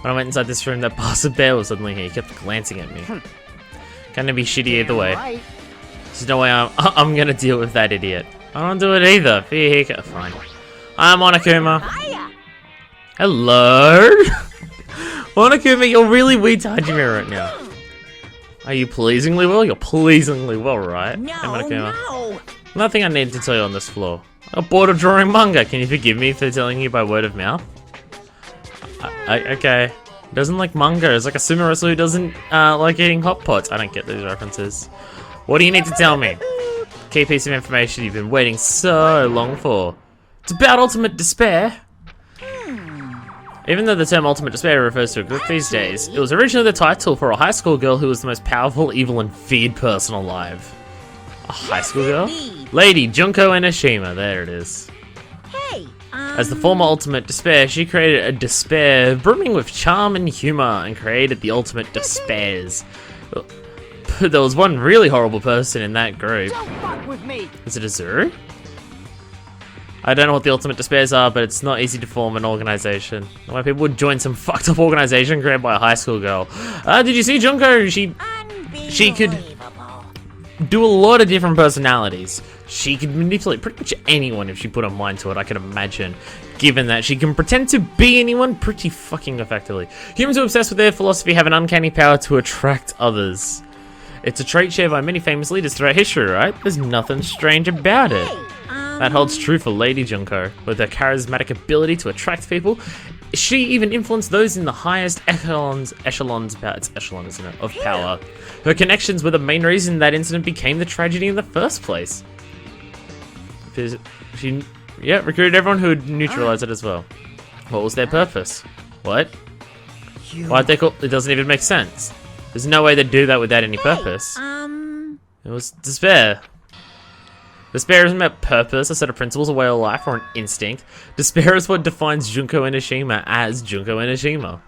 When I went inside this room, that bastard bear was suddenly here. He kept glancing at me. Gonna be shitty either way. Right. There's no way I'm gonna deal with that idiot. I don't do it either. For you, Hiko. Fine. I'm Monokuma. Hiya. Hello? Monokuma, you're really weird to Hajime right now. Are you pleasingly well? You're pleasingly well, right? No, Hey, Monokuma. no. Nothing I need to tell you on this floor. I'm bored of drawing manga. Can you forgive me for telling you by word of mouth? Okay. Doesn't like manga. It's like a sumo wrestler who doesn't like eating hot pots. I don't get these references. What do you need to tell me? Key piece of information you've been waiting so long for. It's about ultimate despair. Even though the term ultimate despair refers to a group these days, it was originally the title for a high school girl who was the most powerful, evil, and feared person alive. A high school girl? Lady Junko Enoshima, there it is. Hey, As the former ultimate despair, she created a despair brimming with charm and humor and created the ultimate despairs. But there was one really horrible person in that group. Don't fuck with me. Is it Azuru? I don't know what the ultimate despairs are, but it's not easy to form an organization. Why people would join some fucked up organization created by a high school girl. Did you see Junko? She could do a lot of different personalities. She could manipulate pretty much anyone if she put her mind to it, I can imagine. Given that she can pretend to be anyone pretty fucking effectively. Humans who are obsessed with their philosophy have an uncanny power to attract others. It's a trait shared by many famous leaders throughout history, right? There's nothing strange about it. That holds true for Lady Junko. With her charismatic ability to attract people, she even influenced those in the highest echelons, it's echelon, isn't it, of power. Her connections were the main reason that incident became the tragedy in the first place. She recruited everyone who would neutralize it as well. What was their purpose? What? Why'd they call it? Doesn't even make sense. There's no way they'd do that without any purpose. It was despair. Despair isn't about purpose, a set of principles, a way of life, or an instinct. Despair is what defines Junko Enoshima as Junko Enoshima.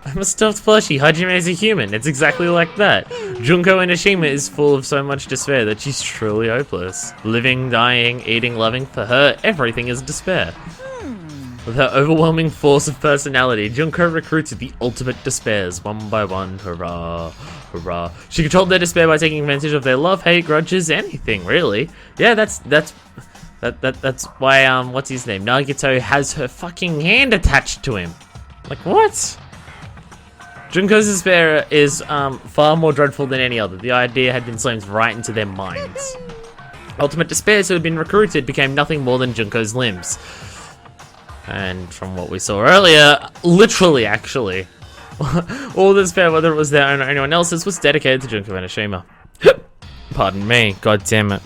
I'm a stuffed plushie. Hajime is a human. It's exactly like that. Junko Enoshima is full of so much despair that she's truly hopeless. Living, dying, eating, loving, for her, everything is despair. With her overwhelming force of personality, Junko recruited the ultimate despairs one by one. Hurrah, hurrah. She controlled their despair by taking advantage of their love, hate, grudges, anything, really. Yeah, that's why, what's his name? Nagato has her fucking hand attached to him. Like, what? Junko's despair is far more dreadful than any other. The idea had been slammed right into their minds. Ultimate despairs who had been recruited became nothing more than Junko's limbs. And from what we saw earlier, literally, actually, all the despair, whether it was their own or anyone else's, was dedicated to Junko Enoshima. Pardon me, god damn it.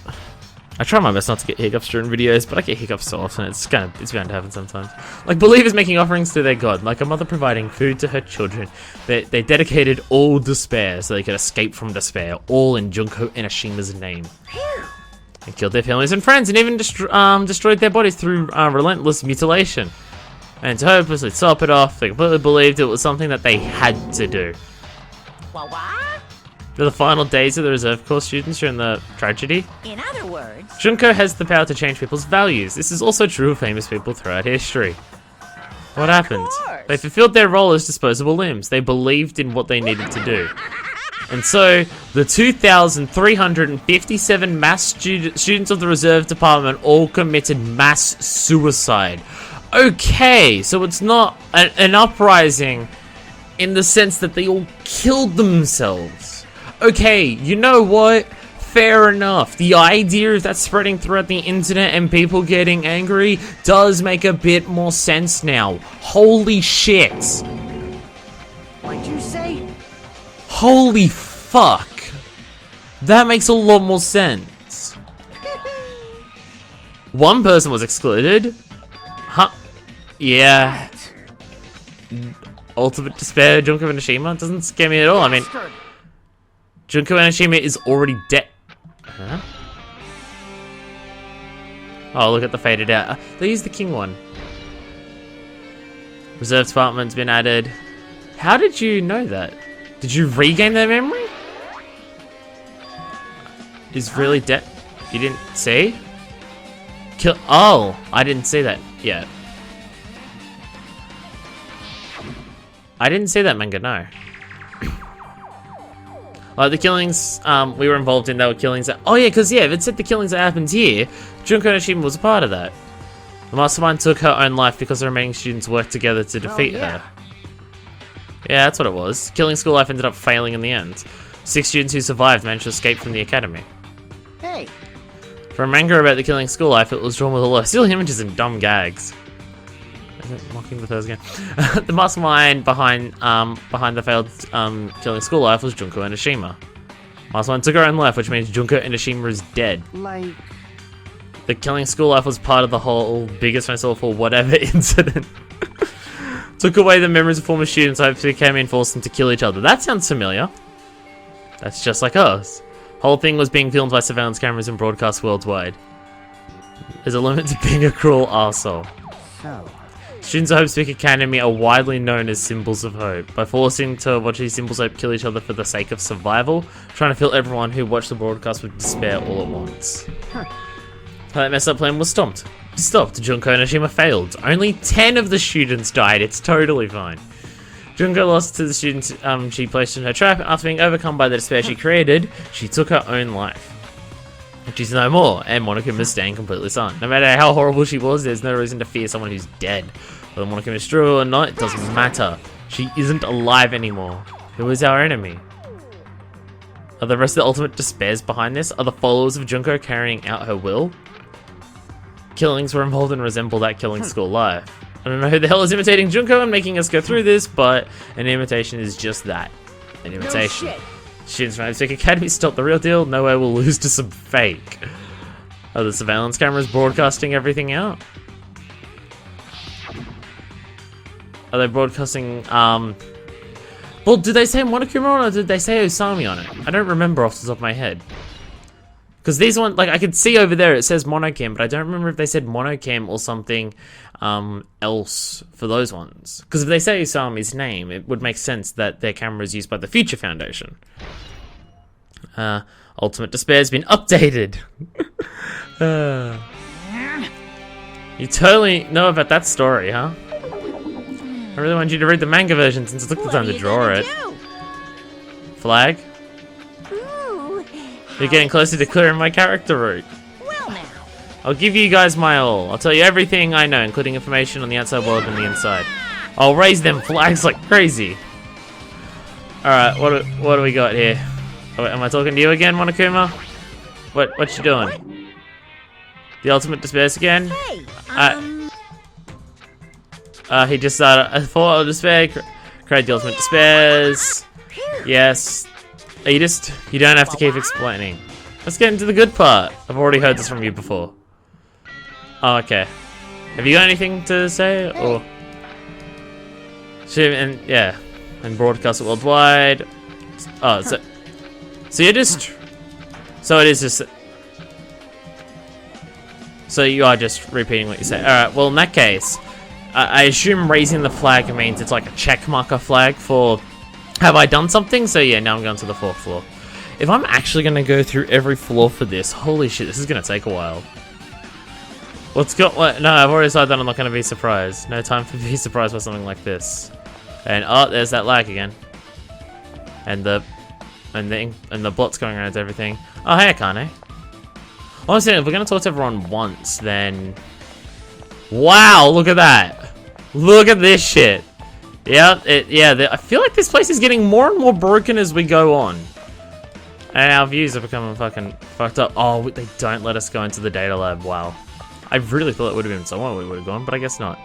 I try my best not to get hiccups during videos, but I get hiccups so often, it's bound to happen sometimes. Like believers making offerings to their god, like a mother providing food to her children. They dedicated all despair so they could escape from despair, all in Junko Enoshima's name. They killed their families and friends, and even destroyed their bodies through relentless mutilation. And to hopelessly top it off, they completely believed it was something that they had to do. What? For the final days of the reserve corps students during the tragedy, In other words, Junko has the power to change people's values. This is also true of famous people throughout history. What happened? course. They fulfilled their role as disposable limbs. They believed in what they needed to do. And so, the 2,357 mass students of the Reserve Department all committed mass suicide. Okay, so it's not an uprising in the sense that they all killed themselves. Okay, you know what? Fair enough. The idea of that spreading throughout the internet and people getting angry does make a bit more sense now. Holy shit. What'd you say? Holy fuck. That makes a lot more sense. One person was excluded. Huh? Yeah. Ultimate despair, Junko Enoshima doesn't scare me at all. I mean, Junko Enoshima is already dead. Huh? Oh, look at the faded out. They used the king one. Reserve department's been added. How did you know that? Did you regain their memory? Is really dead? You didn't see? Oh, I didn't see that yet. I didn't see that manga, no. Like the killings we were involved in, they were killings that... Oh yeah, because yeah, if it said the killings that happened here, Junko Enoshima was a part of that. The mastermind took her own life because the remaining students worked together to defeat her. Yeah, that's what it was. Killing school life ended up failing in the end. 6 students who survived managed to escape from the academy. Hey. For a manga about the killing school life, it was drawn with a lot of still images and dumb gags. Is it mocking the third again? The mastermind behind the failed killing school life was Junko Enoshima. Mastermind took her own life, which means Junko Enoshima is dead. Like... The killing school life was part of the whole biggest most awful whatever incident. Took away the memories of former students, hopefully came in and forced them to kill each other. That sounds familiar. That's just like us. Whole thing was being filmed by surveillance cameras and broadcast worldwide. There's a limit to being a cruel arsehole. So... Students of Hope Speak Academy are widely known as symbols of hope. By forcing to watch these symbols of hope kill each other for the sake of survival, trying to fill everyone who watched the broadcast with despair all at once. That messed up plan was stopped. Junko Enoshima failed. Only 10 of the students died. It's totally fine. Junko lost to the students she placed in her trap. After being overcome by the despair she created, she took her own life. She's no more, and Monokuma is staying completely silent. No matter how horrible she was, there's no reason to fear someone who's dead. Whether Monokuma is true or not, it doesn't matter. She isn't alive anymore. Who is our enemy? Are the rest of the ultimate despairs behind this? Are the followers of Junko carrying out her will? Killings were involved and resemble that killing school life. I don't know who the hell is imitating Junko and making us go through this, but an imitation is just that. An imitation. No shit. Students from Hope Speak Academy stop the real deal. No way we'll lose to some fake. Are the surveillance cameras broadcasting everything out? Are they broadcasting, well, did they say Monokuma or did they say Osami on it? I don't remember off the top of my head. Because these ones, like, I could see over there it says Monocam, but I don't remember if they said Monocam or something else for those ones. Because if they say Osami's name, it would make sense that their camera is used by the Future Foundation. Ultimate Despair has been updated. You totally know about that story, huh? I really want you to read the manga version since it took the time to draw it. Flag? Ooh. You're getting closer to clearing my character route. Well now. I'll give you guys my all. I'll tell you everything I know, including information on the outside world and the inside. I'll raise them flags like crazy. Alright, what do we got here? Oh, am I talking to you again, Monokuma? What you doing? The ultimate despairs again? Hey, He just started a full despair. Create the ultimate despairs. Yes. You don't have to keep explaining. Let's get into the good part. I've already heard this from you before. Oh, okay. Have you got anything to say? Or and broadcast it worldwide. Oh, so you're just. So it is just. So you are just repeating what you say. All right. Well, in that case, I assume raising the flag means it's like a check marker flag for. Have I done something? So yeah, now I'm going to the 4th floor. If I'm actually going to go through every floor for this, holy shit, this is going to take a while. Let's go. What? No, I've already decided that I'm not going to be surprised. No time for be surprised by something like this. And oh, there's that lag again. And the blots going around everything. Oh, hey, Akane. Honestly, if we're going to talk to everyone once, then... Wow, look at that. Look at this shit. Yeah, I feel like this place is getting more and more broken as we go on. And our views are becoming fucking fucked up. Oh, they don't let us go into the data lab. Wow. I really thought it would have been somewhere we would have gone, but I guess not.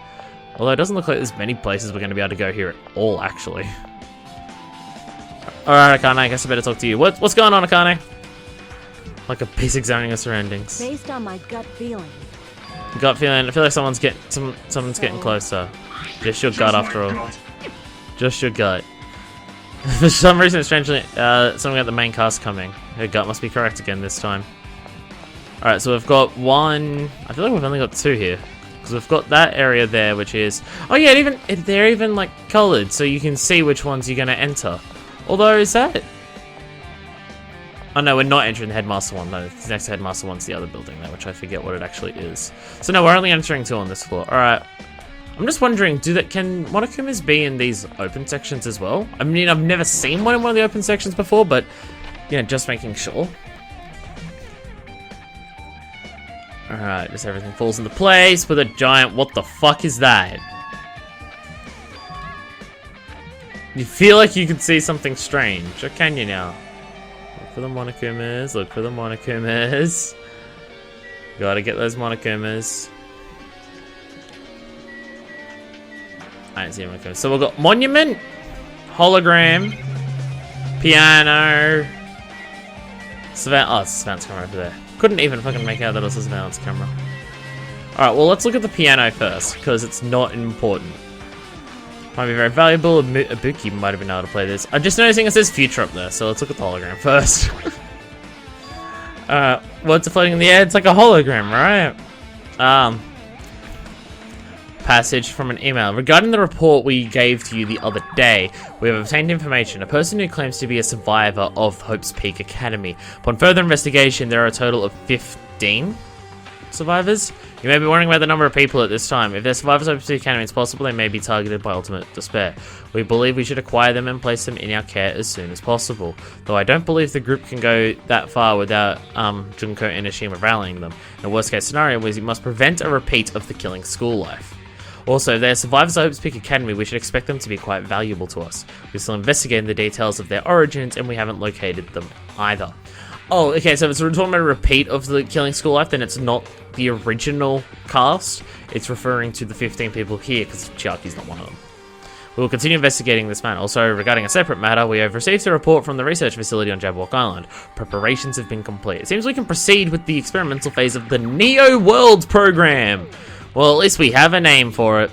Although it doesn't look like there's many places we're going to be able to go here at all, actually. Alright, Akane, I guess I better talk to you. What's going on, Akane? Like a piece examining our surroundings. Based on my gut feeling. Gut feeling. I feel like someone's getting closer. Just your gut, after all. Just your gut. For some reason, strangely, something at the main cast coming. Her gut must be correct again this time. Alright, so we've got one... I feel like we've only got 2 here. Because we've got that area there, which is... Oh yeah, they're even like coloured, so you can see which ones you're going to enter. Although, is that... Oh no, we're not entering the headmaster one. No, the next headmaster one's the other building there, which I forget what it actually is. So no, we're only entering 2 on this floor. Alright. I'm just wondering, can Monokumas be in these open sections as well? I mean, I've never seen one in one of the open sections before, but, you know, just making sure. Alright, just everything falls into place with a giant... What the fuck is that? You feel like you could see something strange. Or can you now? Look for the Monokumas. Look for the Monokumas. Gotta get those Monokumas. I don't see Monokumas. So we've got Monument, Hologram, Piano, Surveillance camera over there. Couldn't even fucking make out that it was a surveillance camera. Alright, well, let's look at the piano first, because it's not important. Might be very valuable. Ibuki might have been able to play this. I'm just noticing it says future up there, so let's look at the hologram first. What's floating in the air? It's like a hologram, right? Passage from an email. Regarding the report we gave to you the other day, we have obtained information. A person who claims to be a survivor of Hope's Peak Academy. Upon further investigation, there are a total of 15 survivors. You may be wondering about the number of people at this time. If they're survivors of Hope's Peak Academy, it's possible they may be targeted by ultimate despair. We believe we should acquire them and place them in our care as soon as possible. Though I don't believe the group can go that far without Junko and Ishima rallying them. In the worst case scenario, we must prevent a repeat of the killing school life. Also, if they are survivors of Hope's Peak Academy, we should expect them to be quite valuable to us. We're still investigating the details of their origins, and we haven't located them either. Oh, okay, so if we're talking about a repeat of the Killing School Life, then it's not the original cast. It's referring to the 15 people here, because Chiaki's not one of them. We will continue investigating this matter. Also, regarding a separate matter, we have received a report from the research facility on Jabberwock Island. Preparations have been complete. It seems we can proceed with the experimental phase of the Neo Worlds program. Well, at least we have a name for it.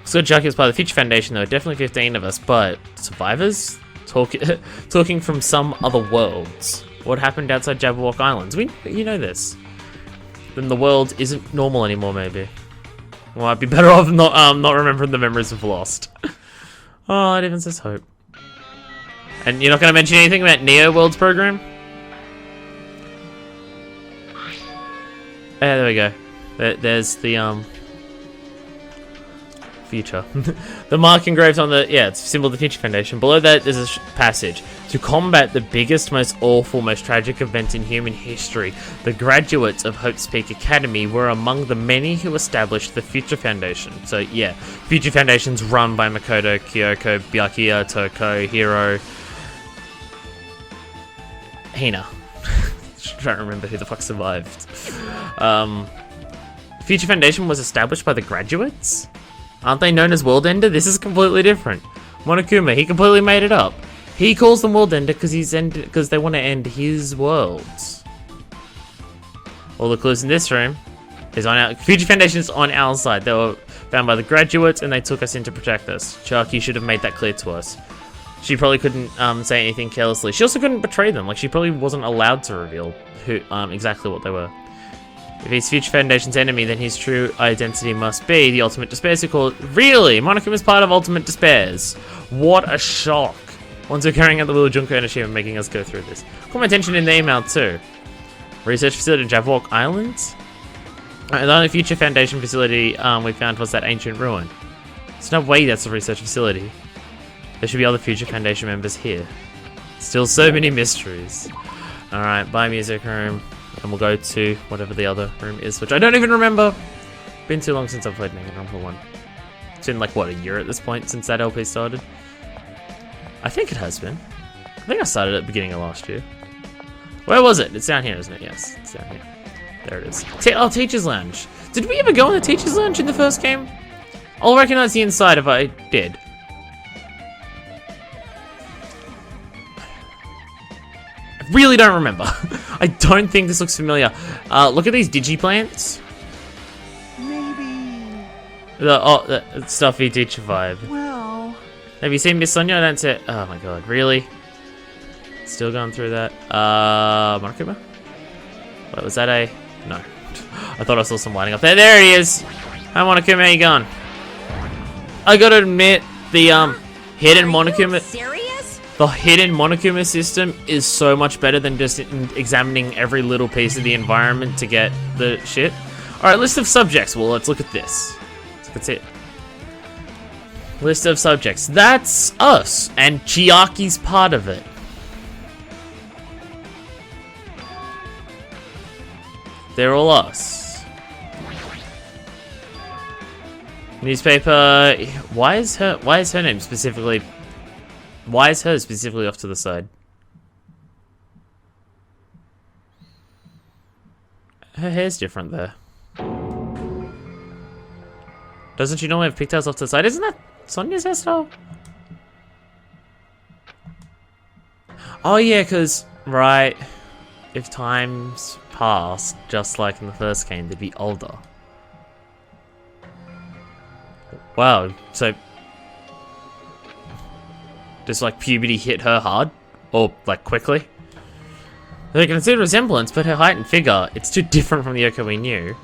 So Jackie was part of the Future Foundation. There were definitely 15 of us, but survivors? Talking from some other worlds. What happened outside Jabberwock Islands? You know this. Then the world isn't normal anymore, maybe. Well, I'd be better off not remembering the memories we've lost. Oh, it even says Hope. And you're not going to mention anything about Neo Worlds program? There we go. There's the future. The mark engraved on the, it's a symbol of the Future Foundation. Below that there's a passage. To combat the biggest, most awful, most tragic event in human history, the graduates of Hope's Peak Academy were among the many who established the Future Foundation. So yeah, Future Foundation's run by Makoto, Kyoko, Byakuya, Toko, Hiro, Hina. Trying to remember who the fuck survived. Future Foundation was established by the graduates? Aren't they known as World Ender? This is completely different. Monokuma, he completely made it up. He calls them World Ender because they want to end his worlds. All the clues in this room is on our Future Foundation is on our side. They were found by the graduates and they took us in to protect us. Chuck, you should have made that clear to us. She probably couldn't say anything carelessly. She also couldn't betray them. Like, she probably wasn't allowed to reveal who exactly what they were. If he's Future Foundation's enemy, then his true identity must be the Ultimate Despairs who call it. Really? Monokuma is part of Ultimate Despairs. What a shock. Once we're carrying out the Little Junko Initiative and making us go through this. Caught my attention in the email too. Research facility in Jabberwock Islands? The only Future Foundation facility we found was that ancient ruin. There's no way that's a research facility. There should be other Future Foundation members here. Still so many mysteries. Alright, bye music room. And we'll go to whatever the other room is, which I don't even remember. Been too long since I've played Danganronpa 1. It's been like, what, a year at this point since that LP started? I think it has been. I think I started at the beginning of last year. Where was it? It's down here, isn't it? Yes, it's down here. There it is. Oh, Teacher's Lounge. Did we ever go in the Teacher's Lounge in the first game? I'll recognize the inside if I did. I really don't remember. I don't think this looks familiar. Look at these digiplants. Maybe. The stuffy teacher vibe. Well. Have you seen Miss Sonia? I don't say. Oh my god, really? Still going through that. Monokuma? Wait, was that a? No. I thought I saw some lighting up there. There he is. Hi Monokuma, how you going? I gotta admit, the hidden Monokuma. Serious? The hidden Monokuma system is so much better than just examining every little piece of the environment to get the shit. Alright, list of subjects. Well, let's look at this. That's it. List of subjects. That's us. And Chiaki's part of it. They're all us. Newspaper. Why is her name specifically? Why is her specifically off to the side? Her hair's different there. Doesn't she normally have pigtails off to the side? Isn't that Sonia's hairstyle? Oh yeah, because, right, if times passed, just like in the first game, they'd be older. Wow, so does like puberty hit her hard? Or like quickly? They can see the resemblance, but her height and figure, it's too different from the Yoko we knew.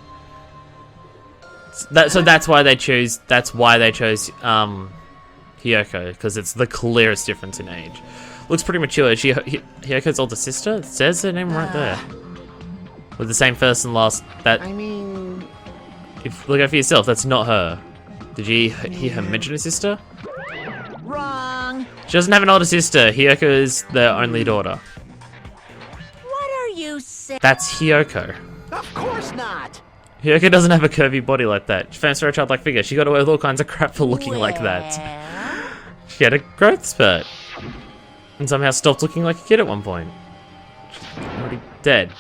So that's why they chose Hiyoko, because it's the clearest difference in age. Looks pretty mature. Is she Hiyoko's older sister? It says her name right there. With the same first and last. I mean, If look out for yourself, that's not her. Did you hear her mention a sister? Wrong. She doesn't have an older sister. Hiyoko is their only daughter. What are you saying? That's Hiyoko. of course not. Hiyoko doesn't have a curvy body like that. Famous for a childlike figure. She got away with all kinds of crap for looking like that. She had a growth spurt. And somehow stopped looking like a kid at one point. She's already dead.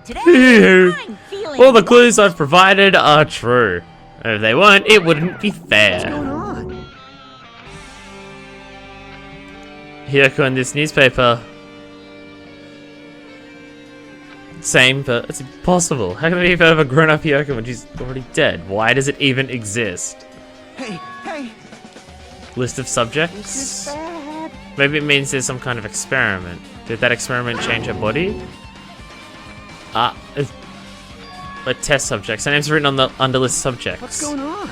Today, I'm feeling All the clues I've provided are true. If they weren't, it wouldn't be What's fair. going on? Hiyoko in this newspaper. Same, but it's impossible. How can they even have a grown-up Hiyoko when she's already dead? Why does it even exist? Hey, hey. List of This is subjects? bad. Maybe it means there's some kind of experiment. Did that experiment change her body? But test subjects. Her name's written on the under list subjects. What's going on?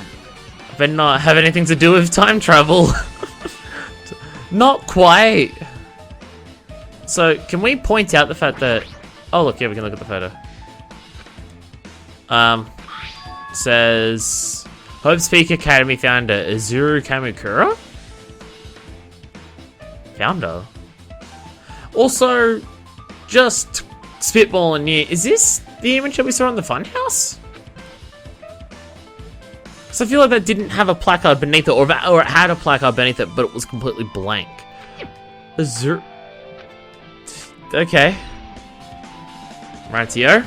Better not have anything to do with time travel. Not quite. So, can we point out the fact that... Oh, look, yeah, we can look at the photo. Says Hope's Peak Academy founder Izuru Kamikura. Founder. Also, just spitballing here. Is this the image that we saw in the funhouse? Because I feel like that didn't have a placard beneath it, or it had a placard beneath it, but it was completely blank. Izuru. Okay. Rightio.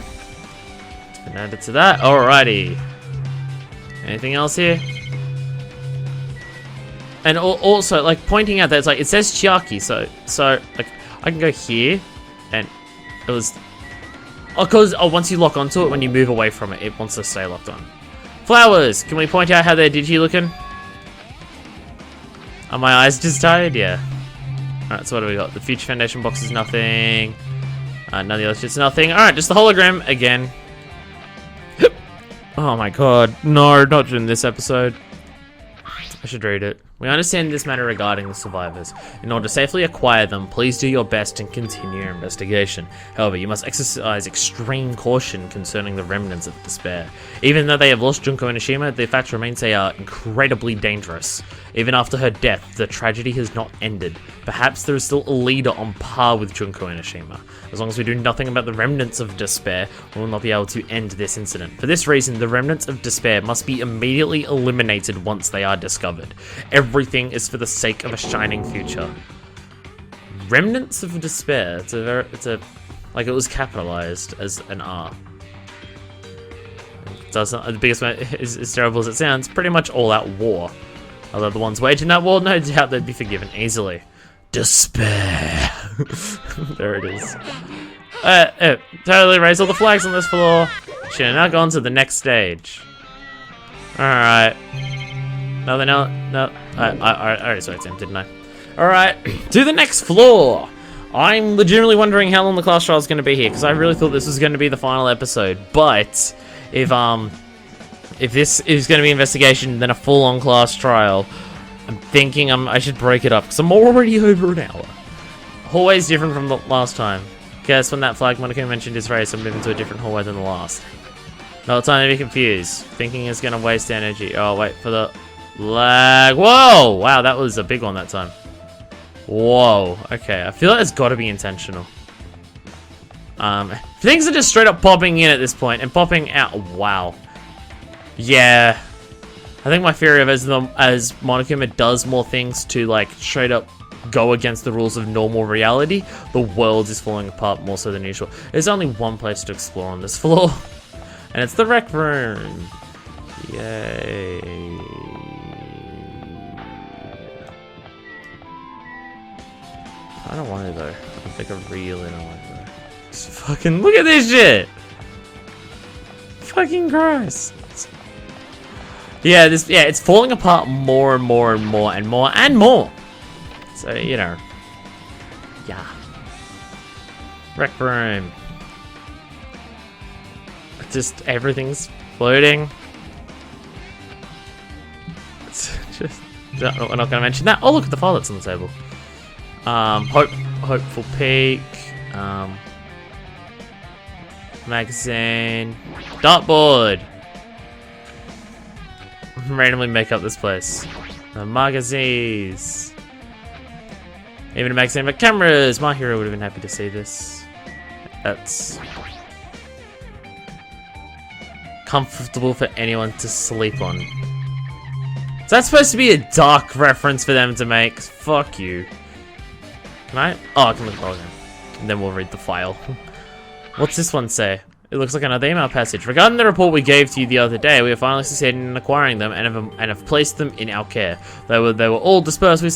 It's been added to that. Alrighty. Anything else here? And also, like, pointing out that it's like, it says Chiaki, so like, I can go here, and it was... Oh, because once you lock onto it, when you move away from it, it wants to stay locked on. Flowers! Can we point out how they're digi looking? Are my eyes just tired? Yeah. Alright, so what do we got? The Future Foundation box is nothing. None of the other shit's nothing. Alright, just the hologram again. Oh my god. No, not during this episode. I should read it. We understand this matter regarding the survivors. In order to safely acquire them, please do your best and continue your investigation. However, you must exercise extreme caution concerning the remnants of despair. Even though they have lost Junko Enoshima, the fact remains they are incredibly dangerous. Even after her death, the tragedy has not ended. Perhaps there is still a leader on par with Junko Enoshima. As long as we do nothing about the remnants of despair, we will not be able to end this incident. For this reason, the remnants of despair must be immediately eliminated once they are discovered. Everything is for the sake of a shining future. Remnants of despair. It's a like, it was capitalized as an R. It doesn't, the biggest one is as terrible as it sounds, pretty much all out war. Although the ones waging that war, no doubt they'd be forgiven easily. Despair. There it is. Totally raise all the flags on this floor. Should now go on to the next stage. Alright. No, they're not. No. I already saw it, Tim, didn't I? Alright. To the next floor. I'm legitimately wondering how long the class trial is going to be here, because I really thought this was going to be the final episode. But if this is going to be investigation, then a full-on class trial, I'm thinking I should break it up, because I'm already over an hour. Hallway's different from the last time. Guess when that flag Monokuma mentioned his race, I'm moving to a different hallway than the last. No time to be confused. Thinking is going to waste energy. Oh, wait for the lag. Whoa! Wow, that was a big one that time. Whoa. Okay, I feel like it's got to be intentional. Things are just straight up popping in at this point and popping out. Wow. Yeah. I think my theory of as Monokuma does more things to, like, straight up go against the rules of normal reality, the world is falling apart more so than usual. There's only one place to explore on this floor, and it's the rec room. Yay. I don't want to though. I think I really don't want to. Just fucking look at this shit! Fucking gross. Yeah, it's falling apart more and more and more and more and more. So, you know. Yeah. Rec room. Just everything's floating. It's just, we're not gonna mention that. Oh, look at the file that's on the table. Hopeful Peak. Magazine. Dartboard. Randomly make up this place. Magazines. Even a magazine about cameras. My hero would have been happy to see this. That's comfortable for anyone to sleep on. Is that supposed to be a dark reference for them to make? Fuck you. Can I? Oh, I can look at the hologram. And then we'll read the file. What's this one say? It looks like another email passage. Regarding the report we gave to you the other day, we have finally succeeded in acquiring them and have placed them in our care. They were all dispersed. We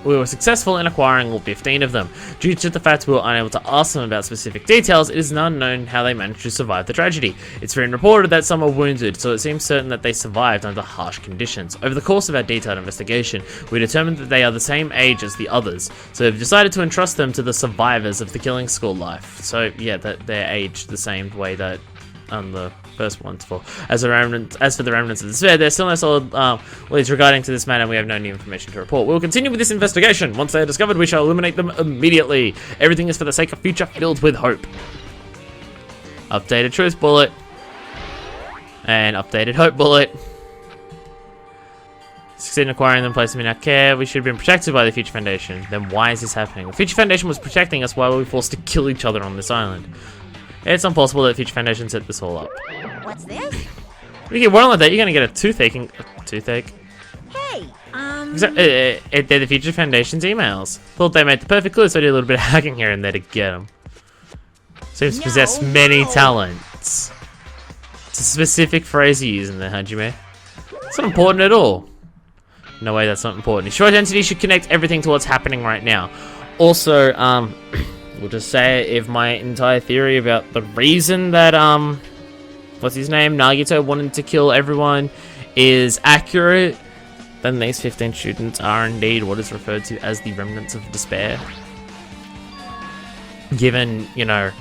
were successful in acquiring all 15 of them. Due to the fact we were unable to ask them about specific details, it is unknown how they managed to survive the tragedy. It's been reported that some were wounded, so it seems certain that they survived under harsh conditions. Over the course of our detailed investigation, we determined that they are the same age as the others, so we've decided to entrust them to the survivors of the killing school life. So yeah, that they're aged the same way that the first one's for. As for the remnants of despair, there's still no solid leads regarding to this matter. We have no new information to report. We will continue with this investigation. Once they are discovered, we shall eliminate them immediately. Everything is for the sake of future filled with hope. Updated truth bullet. And updated Hope Bullet. Succeed in acquiring them, place them in our care. We should have been protected by the Future Foundation. Then why is this happening? The Future Foundation was protecting us. Why were we forced to kill each other on this island? It's impossible that the Future Foundation set this all up. What's this? We get one like that, you're gonna get a toothache. Hey, They're the Future Foundation's emails. Thought they made the perfect clue, so I did a little bit of hacking here and there to get them. Seems to possess many talents. It's a specific phrase you use in there, Hajime. It's not important at all. No way, that's not important. Issue identity should connect everything to what's happening right now. Also, we'll just say if my entire theory about the reason that, what's his name, Nagito wanted to kill everyone is accurate, then these 15 students are indeed what is referred to as the remnants of despair. Given, you know,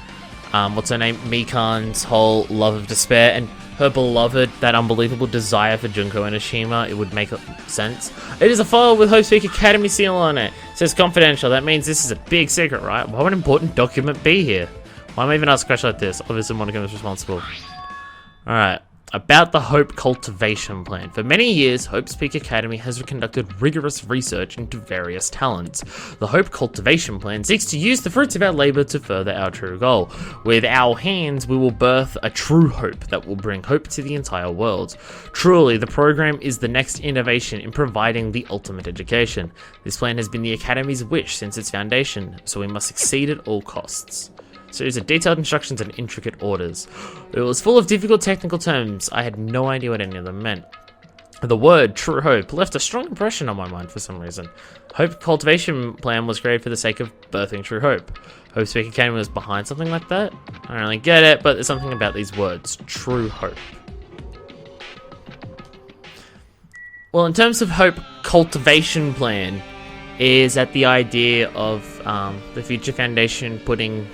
what's her name, Mikan's whole love of despair and her beloved, that unbelievable desire for Junko and Ashima, it would make sense. It is a file with Hope Speak Academy seal on it. It says confidential. That means this is a big secret, right? Why would an important document be here? Why am I even asking a question like this? Obviously, Monokuma is responsible. Alright. About the Hope Cultivation Plan. For many years, Hope Speak Academy has conducted rigorous research into various talents. The Hope Cultivation Plan seeks to use the fruits of our labor to further our true goal. With our hands, we will birth a true hope that will bring hope to the entire world. Truly, the program is the next innovation in providing the ultimate education. This plan has been the Academy's wish since its foundation, so we must succeed at all costs. Series of detailed instructions and intricate orders. It was full of difficult technical terms. I had no idea what any of them meant. The word True Hope left a strong impression on my mind for some reason. Hope Cultivation Plan was created for the sake of birthing True Hope. Hope Speak Academy was behind something like that? I don't really get it, but there's something about these words. True Hope. Well, in terms of Hope Cultivation Plan, is that the idea of the Future Foundation putting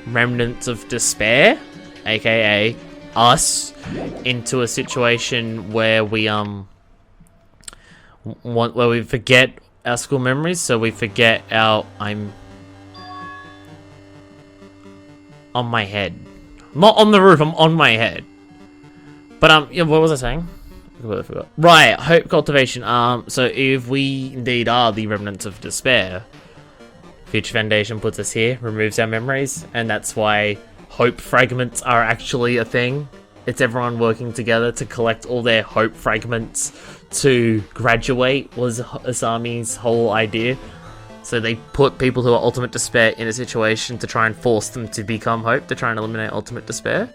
remnants of despair, aka us, into a situation where we where we forget our school memories, so we forget our I'm on my head. I'm not on the roof, I'm on my head. But yeah, what was I saying? I forgot. Right, Hope Cultivation. So if we indeed are the remnants of despair, Future Foundation puts us here, removes our memories, and that's why hope fragments are actually a thing. It's everyone working together to collect all their hope fragments to graduate, was Asami's whole idea. So they put people who are ultimate despair in a situation to try and force them to become hope, to try and eliminate ultimate despair.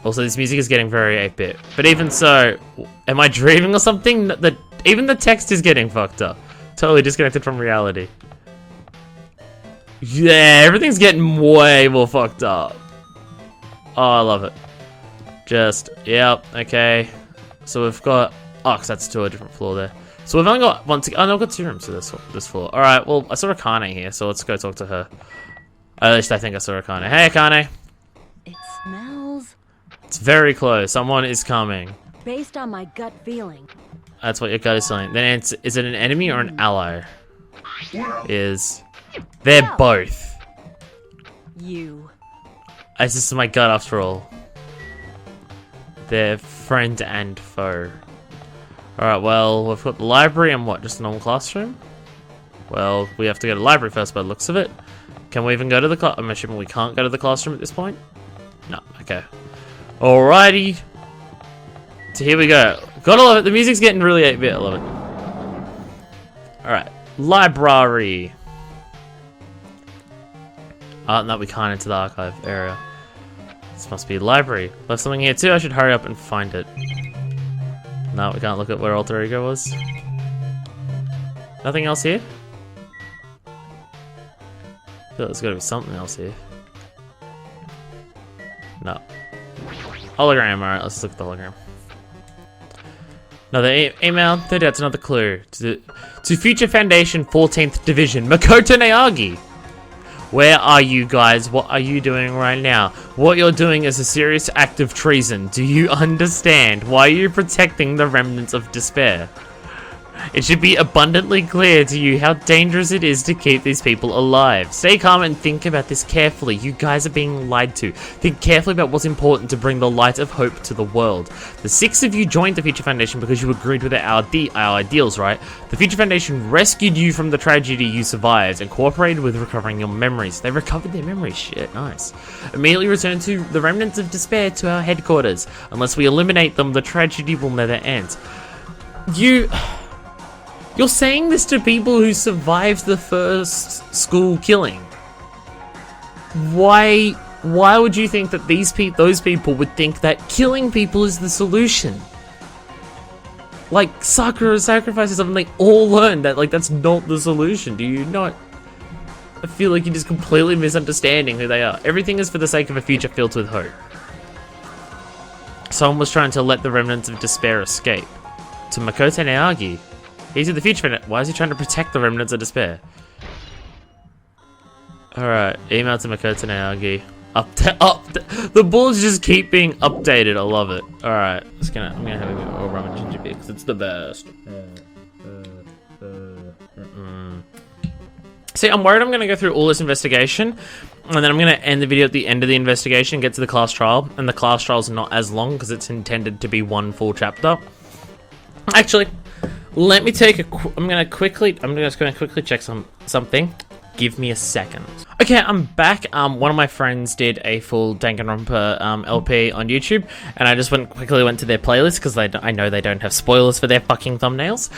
Also, this music is getting very 8-bit. But even so, am I dreaming or something? Even the text is getting fucked up. Totally disconnected from reality. Yeah, everything's getting way more fucked up. Oh, I love it. Just, yep, okay. So we've got, oh, cause that's to a different floor there. So we've only got one, oh no, I've got 2 rooms to this floor. Alright, well, I saw Akane here, so let's go talk to her. At least I think I saw Akane. Hey, Akane. It smells. It's very close. Someone is coming. Based on my gut feeling. That's what your gut is telling. Then it's, is it an enemy or an ally? They're both. You. This is my gut after all. They're friend and foe. Alright, well, we've got the library and what, just a normal classroom? Well, we have to go to the library first by the looks of it. Can we even go to the class? I'm assuming we can't go to the classroom at this point? No, okay. Alrighty. So here we go. Gotta love it. The music's getting really 8-bit. I love it. Alright. Library. Oh, no, we can't enter the archive area. This must be library. Left something here too. I should hurry up and find it. No, we can't look at where Alter Ego was. Nothing else here? I feel like there's gotta be something else here. No. Hologram, alright, let's look at the hologram. Another email, that's another clue. To Future Foundation 14th Division, Makoto Naegi. Where are you guys? What are you doing right now? What you're doing is a serious act of treason. Do you understand? Why are you protecting the remnants of despair? It should be abundantly clear to you how dangerous it is to keep these people alive. Stay calm and think about this carefully. You guys are being lied to. Think carefully about what's important to bring the light of hope to the world. The 6 of you joined the Future Foundation because you agreed with our ideals, right? The Future Foundation rescued you from the tragedy you survived and cooperated with recovering your memories. They recovered their memories. Shit, nice. Immediately return to the remnants of despair to our headquarters. Unless we eliminate them, the tragedy will never end. You're saying this to people who survived the first school killing. Why would you think that those people would think that killing people is the solution? Like, Sakura sacrifices something they all learned that, like, that's not the solution. Do you not? I feel like you're just completely misunderstanding who they are. Everything is for the sake of a future filled with hope. Someone was trying to let the remnants of despair escape. To Makoto Naegi. He's in the future. Why is he trying to protect the remnants of despair? Alright, email to Makoto Naegi. The balls just keep being updated. I love it. Alright, I'm gonna have a bit more rum and ginger beer because it's the best. See, I'm worried I'm gonna go through all this investigation and then I'm gonna end the video at the end of the investigation, get to the class trial, and the class trial's not as long because it's intended to be one full chapter. Actually, let me take I'm just gonna quickly check something. Give me a second. Okay, I'm back. One of my friends did a full Danganronpa LP on YouTube, and I just quickly went to their playlist because I know they don't have spoilers for their fucking thumbnails.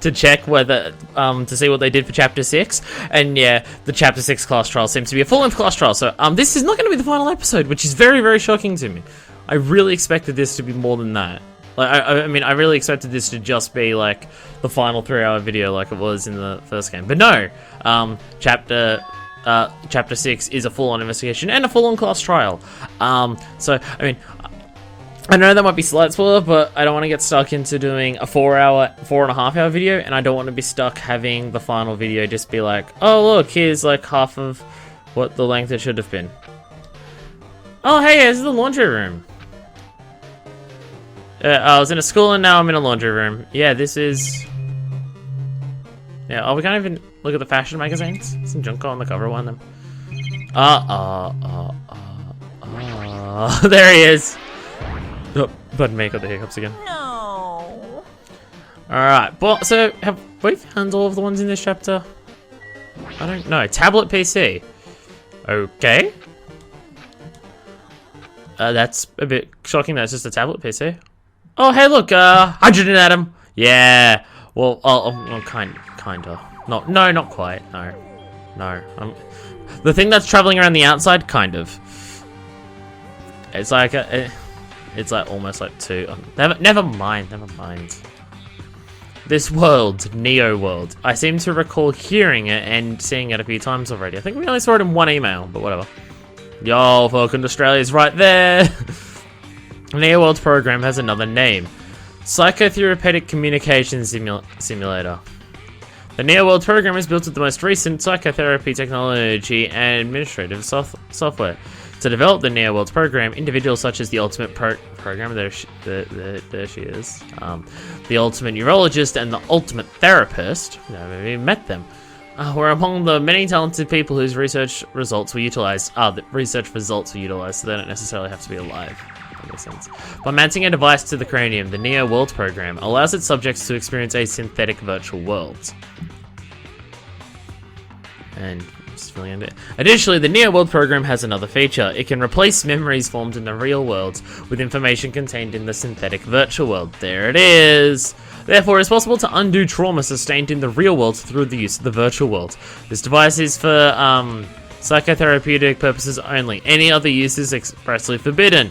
To check whether to see what they did for Chapter 6, and yeah, the Chapter 6 class trial seems to be a full-length class trial. So this is not going to be the final episode, which is very, very shocking to me. I really expected this to be more than that. Like, I mean, I really expected this to just be, like, the final 3-hour video like it was in the first game. But no, Chapter 6 is a full-on investigation and a full-on class trial. So, I mean, I know that might be slight spoiler, but I don't want to get stuck into doing a 4.5-hour video, and I don't want to be stuck having the final video just be like, oh, look, here's, like, half of what the length it should have been. Oh, hey, this is the laundry room. I was in a school and now I'm in a laundry room. Yeah, this is... Yeah, oh, we can't even look at the fashion magazines? Some Junko on the cover of one of them. There he is! Oh, pardon me, got the hiccups again. No. Alright, but so, have we found all of the ones in this chapter? I don't know. Tablet PC. Okay. That's a bit shocking that it's just a tablet PC. Oh, hey, look, hydrogen atom. Yeah. Well, kinda. No, not quite. No. The thing that's traveling around the outside, kind of. It's like it's like almost like 2. Never mind. This world, Neo World. I seem to recall hearing it and seeing it a few times already. I think we only saw it in one email, but whatever. Yo, Falcon Australia's right there. Neo World's program has another name. Psychotherapeutic Communication Simulator. The Neo World program is built with the most recent psychotherapy technology and administrative software. To develop the Neo World program, individuals such as the Ultimate Program, there she is, the Ultimate Neurologist and the Ultimate Therapist, never even met them, were among the many talented people whose research results were utilized. The research results were utilized, so they don't necessarily have to be alive. That makes sense. By mounting a device to the cranium, the Neo World program allows its subjects to experience a synthetic virtual world. And just filling in it. Additionally, the Neo World program has another feature. It can replace memories formed in the real world with information contained in the synthetic virtual world. There it is. Therefore, it's possible to undo trauma sustained in the real world through the use of the virtual world. This device is for psychotherapeutic purposes only. Any other use is expressly forbidden.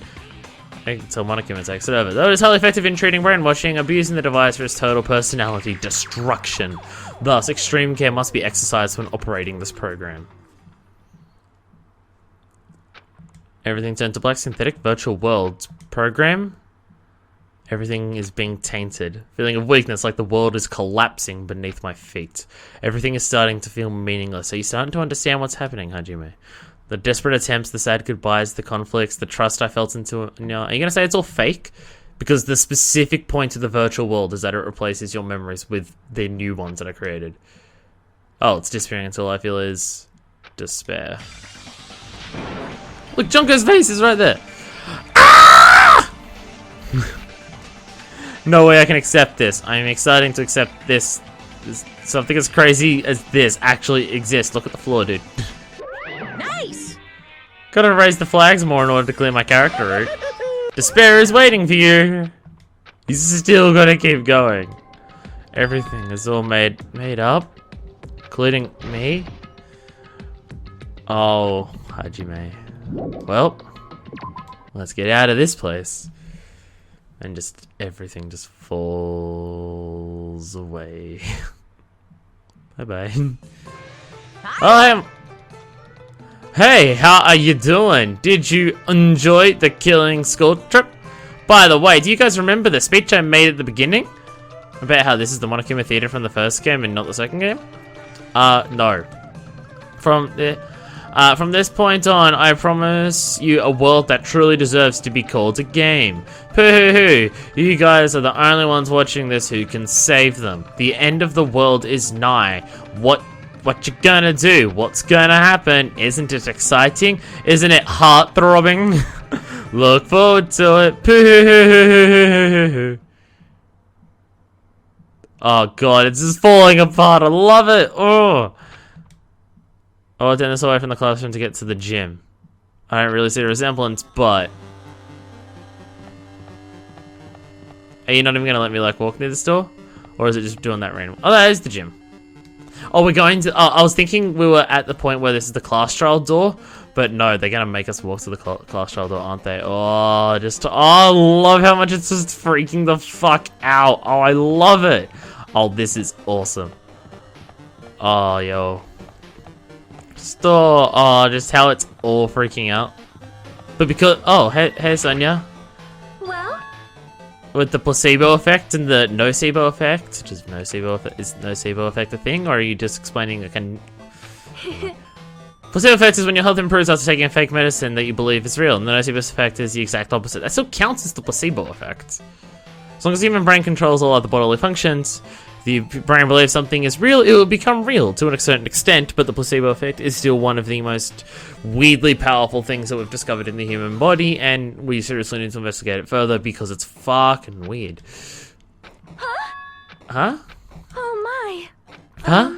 Until Monokuma takes it over. Though it is highly effective in treating brainwashing, abusing the device risks total personality destruction. Thus, extreme care must be exercised when operating this program. Everything turned to black. Synthetic virtual world program. Everything is being tainted. Feeling of weakness, like the world is collapsing beneath my feet. Everything is starting to feel meaningless. Are you starting to understand what's happening, Hajime? The desperate attempts, the sad goodbyes, the conflicts, the trust I felt into... No, are you going to say it's all fake? Because the specific point of the virtual world is that it replaces your memories with the new ones that are created. Oh, it's disappearing until I feel is despair. Look, Junko's face is right there. Ah! No way I can accept this. I am excited to accept this. Something as crazy as this actually exists. Look at the floor, dude. Nice! Gotta raise the flags more in order to clear my character route. Despair is waiting for you. He's still gonna keep going. Everything is all made up, including me. Oh, Hajime. Well, let's get out of this place. And just everything just falls away. Bye bye. Oh, hey, how are you doing? Did you enjoy the killing school trip? By the way, do you guys remember the speech I made at the beginning? About how this is the Monokuma theater from the first game and not the second game? No. From this point on, I promise you a world that truly deserves to be called a game. Pooh-hoo-hoo. You guys are the only ones watching this who can save them. The end of the world is nigh. What you gonna do? What's gonna happen? Isn't it exciting? Isn't it heart-throbbing? Look forward to it. Pooh-hoo-hoo-hoo-hoo-hoo-hoo. Oh god, it's just falling apart. I love it. Oh. Oh, Dennis away from the classroom to get to the gym. I don't really see a resemblance, but... Are you not even gonna let me, like, walk near the store? Or is it just doing that random? Oh, that is the gym. Oh, we're going to... Oh, I was thinking we were at the point where this is the class trial door. But no, they're gonna make us walk to the class trial door, aren't they? Oh, just... Oh, I love how much it's just freaking the fuck out. Oh, I love it. Oh, this is awesome. Oh, yo. Just how it's all freaking out. But because, oh, hey Sonia. Well? With the placebo effect and the nocebo effect, which is nocebo effect a thing, or are you just explaining placebo effect is when your health improves after taking a fake medicine that you believe is real, and the nocebo effect is the exact opposite. That still counts as the placebo effect. As long as the human brain controls all other bodily functions, the brain believes something is real, it will become real to a certain extent, but the placebo effect is still one of the most weirdly powerful things that we've discovered in the human body, and we seriously need to investigate it further because it's fucking weird. Huh? Oh my. Huh?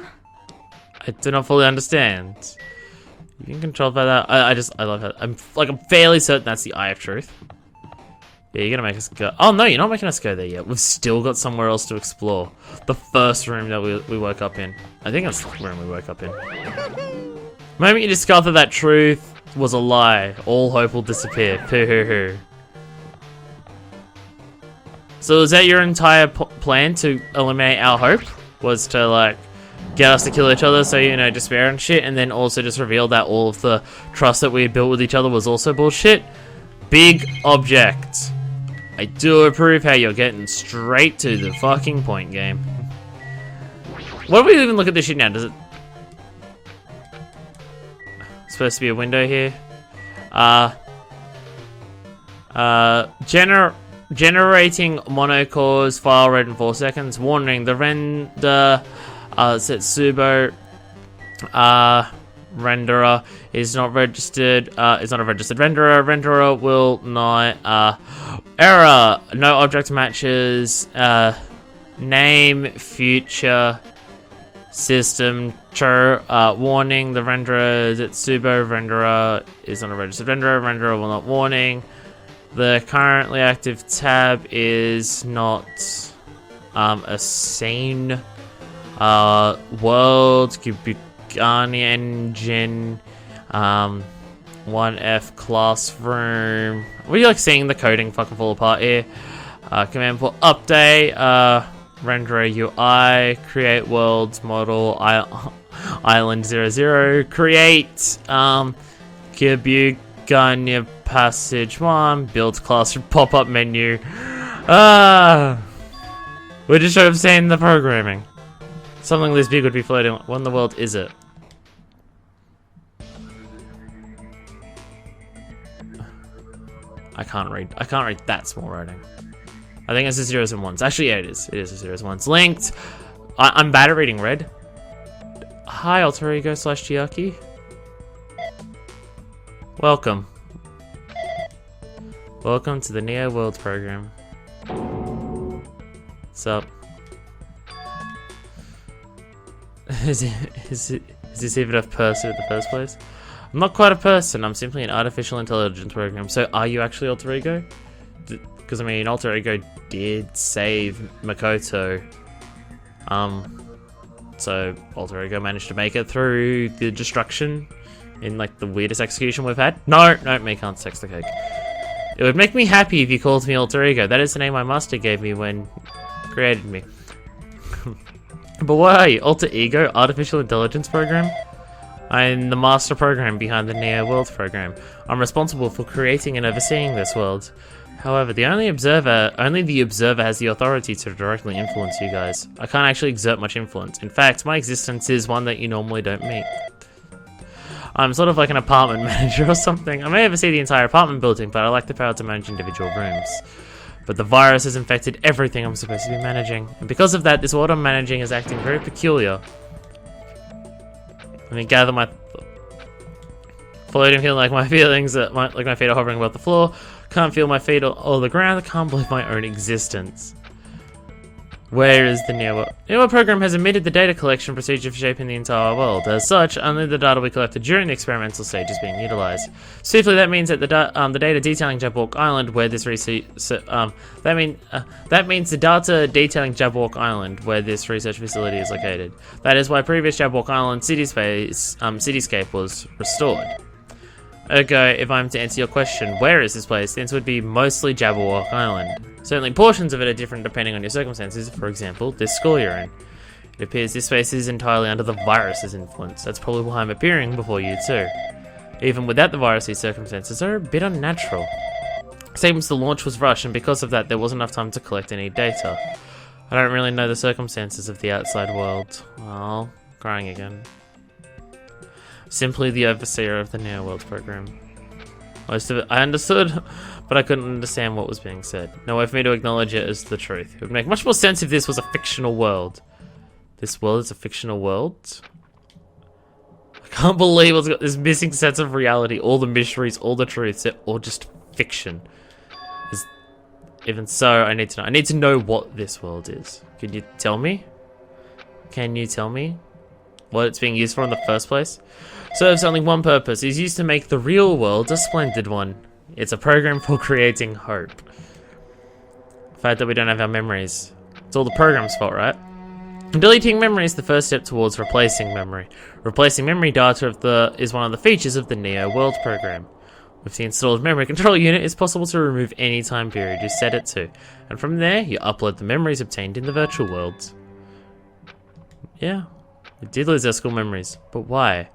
I do not fully understand. You can control by that. I love how I'm fairly certain that's the Eye of Truth. Yeah, you're gonna make us go. Oh no, you're not making us go there yet. We've still got somewhere else to explore. The first room that we woke up in. I think that's the room we woke up in. The moment you discover that truth was a lie, all hope will disappear. Pooh-hoo-hoo. So is that your entire plan to eliminate our hope? Was to like get us to kill each other so, you know, despair and shit, and then also just reveal that all of the trust that we had built with each other was also bullshit? Big object. I do approve how you're getting straight to the fucking point, game. What do we even look at this shit now? Does it... Supposed to be a window here. Generating monocores, file read in 4 seconds. Warning, the render Setsubo renderer is not registered. Is not a registered renderer. Renderer will not. Error. No object matches. Name. Future. System. Warning. The renderer Setsubo renderer is not a registered renderer. Renderer will not warning. The currently active tab is not a sane world. Gani engine, 1F classroom. What are you like seeing the coding fucking fall apart here? Command for update, renderer UI, create worlds model, island 00, create, Kibuganya passage 1, build classroom pop-up menu. We just should have seen the programming. Something this big would be floating. What in the world is it? I can't read that small writing. I think it's a zeros and ones. Actually, yeah, it is. It is a zeros and ones. Linked. I'm bad at reading red. Hi, alter ego / Chiaki. Welcome. Welcome to the Neo World program. What's up? Is this even a person in the first place? I'm not quite a person, I'm simply an artificial intelligence program. So are you actually alter ego? Because I mean, alter ego did save Makoto. So alter ego managed to make it through the destruction in like the weirdest execution we've had. No, me can't sex the cake. It would make me happy if you called me alter ego. That is the name my master gave me when created me. But what are you? Alter ego? Artificial intelligence program? I'm the master program behind the Neo World program. I'm responsible for creating and overseeing this world. However, only the observer has the authority to directly influence you guys. I can't actually exert much influence. In fact, my existence is one that you normally don't meet. I'm sort of like an apartment manager or something. I may oversee the entire apartment building, but I lack the power to manage individual rooms. But the virus has infected everything I'm supposed to be managing. And because of that, this world I'm managing is acting very peculiar. Let me gather my... Floating, feeling like my feelings, like my feet are hovering above the floor. Can't feel my feet or the ground. I can't believe my own existence. Where is the Neo World? The Neo World program has omitted the data collection procedure for shaping the entire world. As such, only the data we collected during the experimental stage is being utilized. Swiftly, that means that the data detailing Jabberwock Island, where this research, that means the data detailing Jabberwock Island, where this research facility is located. That is why previous Jabberwock Island cityscape was restored. Ergo, if I'm to answer your question, where is this place? The answer would be mostly Jabberwock Island. Certainly portions of it are different depending on your circumstances. For example, this school you're in. It appears this space is entirely under the virus's influence. That's probably why I'm appearing before you too. Even without the virus, these circumstances are a bit unnatural. Seems the launch was rushed, and because of that, there wasn't enough time to collect any data. I don't really know the circumstances of the outside world. Oh, crying again. Simply the overseer of the Neo World program. Most of it I understood, but I couldn't understand what was being said. No way for me to acknowledge it as the truth. It would make much more sense if this was a fictional world. This world is a fictional world? I can't believe it's got this missing sense of reality. All the mysteries, all the truths, they're all just fiction. Even so, I need to know. I need to know what this world is. Can you tell me? Can you tell me what it's being used for in the first place? Serves only one purpose. It's used to make the real world a splendid one. It's a program for creating hope. The fact that we don't have our memories. It's all the program's fault, right? Deleting memory is the first step towards replacing memory. Replacing memory data is one of the features of the Neo World program. With the installed memory control unit, it's possible to remove any time period you set it to. And from there, you upload the memories obtained in the virtual worlds. Yeah, we did lose our school memories, but why?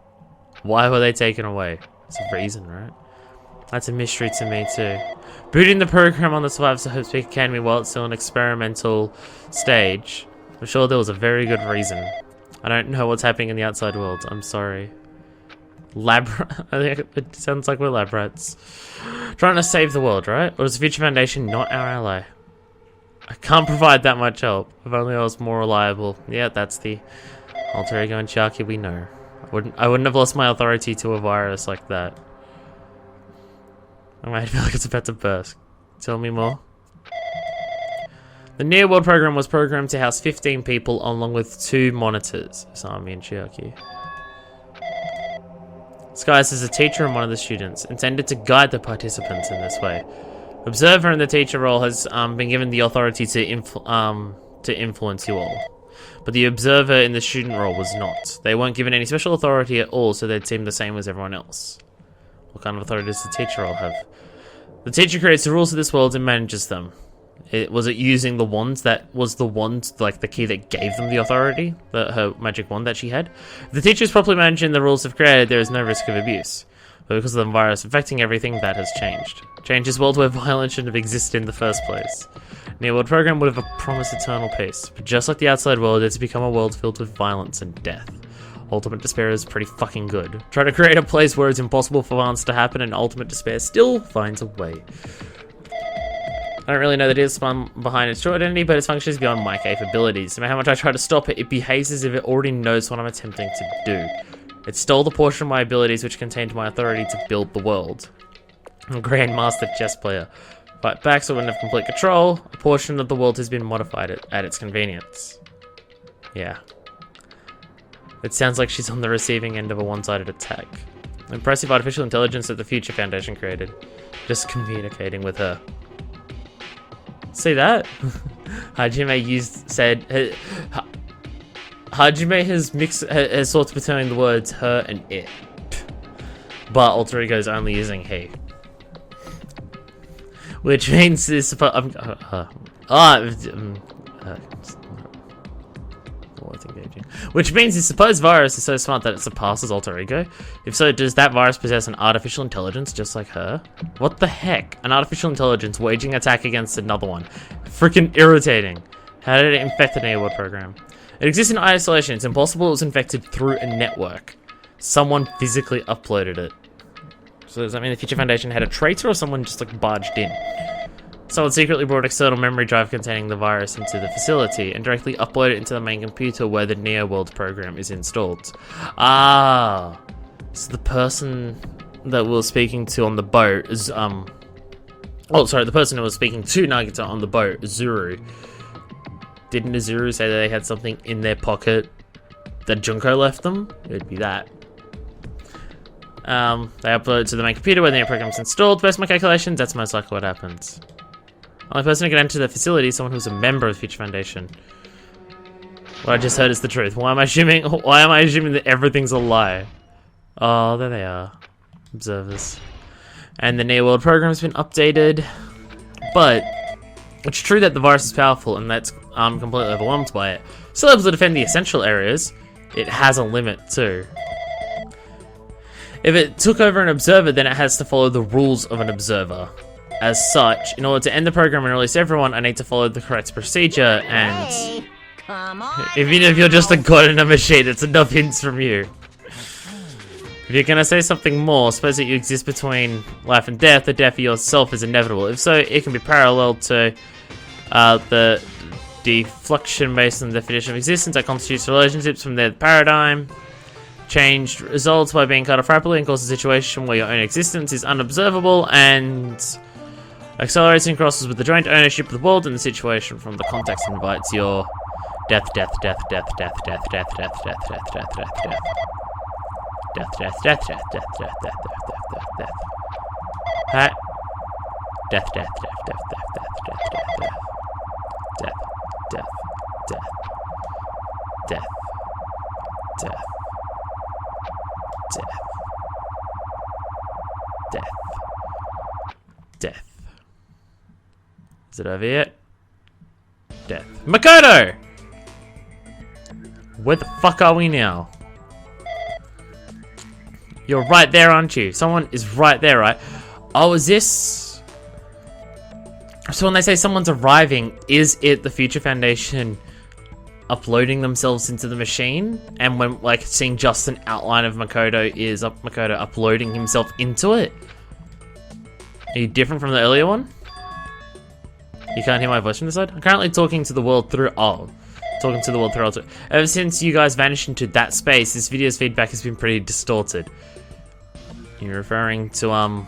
Why were they taken away? There's a reason, right? That's a mystery to me too. Booting the program on the Survivors of Hope Speak Academy while it's still an experimental stage. I'm sure there was a very good reason. I don't know what's happening in the outside world. I'm sorry. I think it sounds like we're lab rats. Trying to save the world, right? Or is the Future Foundation not our ally? I can't provide that much help. If only I was more reliable. Yeah, that's the alter ego and Chiaki we know. I wouldn't have lost my authority to a virus like that. I might feel like it's about to burst. Tell me more. The Neo World program was programmed to house 15 people along with 2 monitors. Sami and Chiaki. Disguised as a teacher and one of the students, intended to guide the participants in this way. Observer in the teacher role has been given the authority to influence you all. But the observer in the student role was not. They weren't given any special authority at all, so they'd seem the same as everyone else. What kind of authority does the teacher role have? The teacher creates the rules of this world and manages them. Was it using the wands that was the wand, like the key that gave them the authority? Her magic wand that she had? If the teacher is properly managing the rules have created, there is no risk of abuse. But because of the virus affecting everything, that has changed. Change this world where violence shouldn't have existed in the first place. Neo World program would have promised eternal peace, but just like the outside world, it's become a world filled with violence and death. Ultimate Despair is pretty fucking good. Try to create a place where it's impossible for violence to happen, and Ultimate Despair still finds a way. I don't really know the details spun behind its true identity, but its function is beyond my capabilities. No matter how much I try to stop it, it behaves as if it already knows what I'm attempting to do. It stole the portion of my abilities which contained my authority to build the world. I'm a Grandmaster chess player. Fight back so I wouldn't have complete control. A portion of the world has been modified at its convenience. Yeah. It sounds like she's on the receiving end of a one-sided attack. Impressive artificial intelligence that the Future Foundation created. Just communicating with her. See that? Hajime Hajime has sort between the words her and it. But Alter Ego is only using he. Which means this Which means the supposed virus is so smart that it surpasses Alter Ego. If so, does that virus possess an artificial intelligence just like her? What the heck? An artificial intelligence waging attack against another one. Freaking irritating. How did it infect the Neo World program? It exists in isolation. It's impossible it was infected through a network. Someone physically uploaded it. So does that mean the Future Foundation had a traitor or someone just like barged in? Someone secretly brought an external memory drive containing the virus into the facility and directly uploaded it into the main computer where the Neo World program is installed. Ah, so the person that we were speaking to on the boat is the person who was speaking to Nagita on the boat, Zuru. Didn't Zuru say that they had something in their pocket that Junko left them? It'd be that. They upload it to the main computer where the program is installed. Based on my calculations, that's most likely what happens. Only person who can enter the facility is someone who's a member of the Future Foundation. What I just heard is the truth. Why am I assuming that everything's a lie? Oh, there they are. Observers. And the Neo World program has been updated. But it's true that the virus is powerful and that's completely overwhelmed by it. Still able to defend the essential areas. It has a limit too. If it took over an observer, then it has to follow the rules of an observer. As such, in order to end the program and release everyone, I need to follow the correct procedure, and Hey, come on. even if you're just a god in a machine, it's enough hints from you. If you're gonna say something more, suppose that you exist between life and death, the death of yourself is inevitable. If so, it can be parallel to the deflection based on the definition of existence that constitutes relationships from their paradigm. Changed results by being cut off rapidly and cause a situation where your own existence is unobservable and accelerates and crosses with the joint ownership of the world and the situation from the context invites your death. Hi. Death. Is it over yet? Death. Makoto! Where the fuck are we now? You're right there, aren't you? Someone is right there, right? Oh, is this... So when they say someone's arriving, is it the Future Foundation uploading themselves into the machine? And when, like, seeing just an outline of Makoto is Makoto uploading himself into it? Are you different from the earlier one? You can't hear my voice from this side? I'm currently talking to the world through... Oh. Talking to the world through Alter. Ever since you guys vanished into that space, this video's feedback has been pretty distorted. You're referring to, Are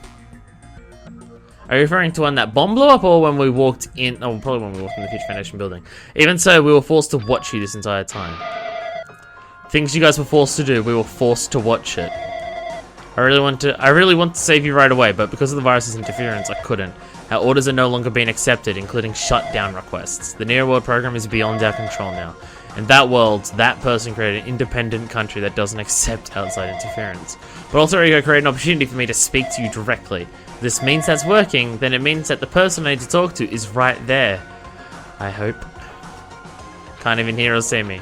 you referring to when that bomb blew up or when we walked in... Oh, probably when we walked in the Future Foundation building. Even so, we were forced to watch you this entire time. Things you guys were forced to do, we were forced to watch it. I really want to save you right away, but because of the virus's interference, I couldn't. Our orders are no longer being accepted, including shutdown requests. The Neo World program is beyond our control now. In that world, that person created an independent country that doesn't accept outside interference. But Alter Ego created an opportunity for me to speak to you directly. If this means that's working, then it means that the person I need to talk to is right there. I hope. Can't even hear or see me.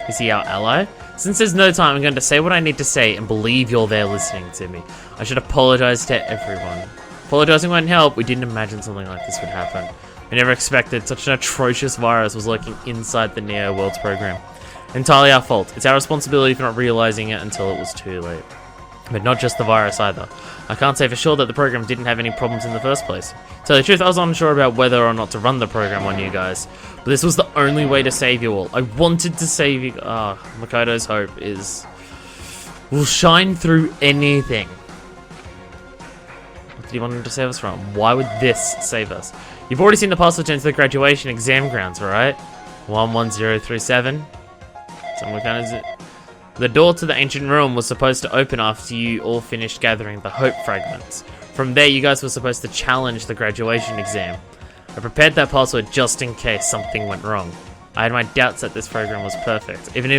Is he our ally? Since there's no time, I'm going to say what I need to say and believe you're there listening to me. I should apologize to everyone. Apologizing won't help. We didn't imagine something like this would happen. We never expected such an atrocious virus was lurking inside the Neo Worlds program. Entirely our fault. It's our responsibility for not realizing it until it was too late. But not just the virus either. I can't say for sure that the program didn't have any problems in the first place. To tell you the truth, I was unsure about whether or not to run the program on you guys. But this was the only way to save you all. I wanted to save you. Makoto's hope will shine through anything. What did you want him to save us from? Why would this save us? You've already seen the password to enter the graduation exam grounds, right? 11037. Someone kind of. The door to the ancient room was supposed to open after you all finished gathering the hope fragments. From there, you guys were supposed to challenge the graduation exam. I prepared that password just in case something went wrong. I had my doubts that this program was perfect. Even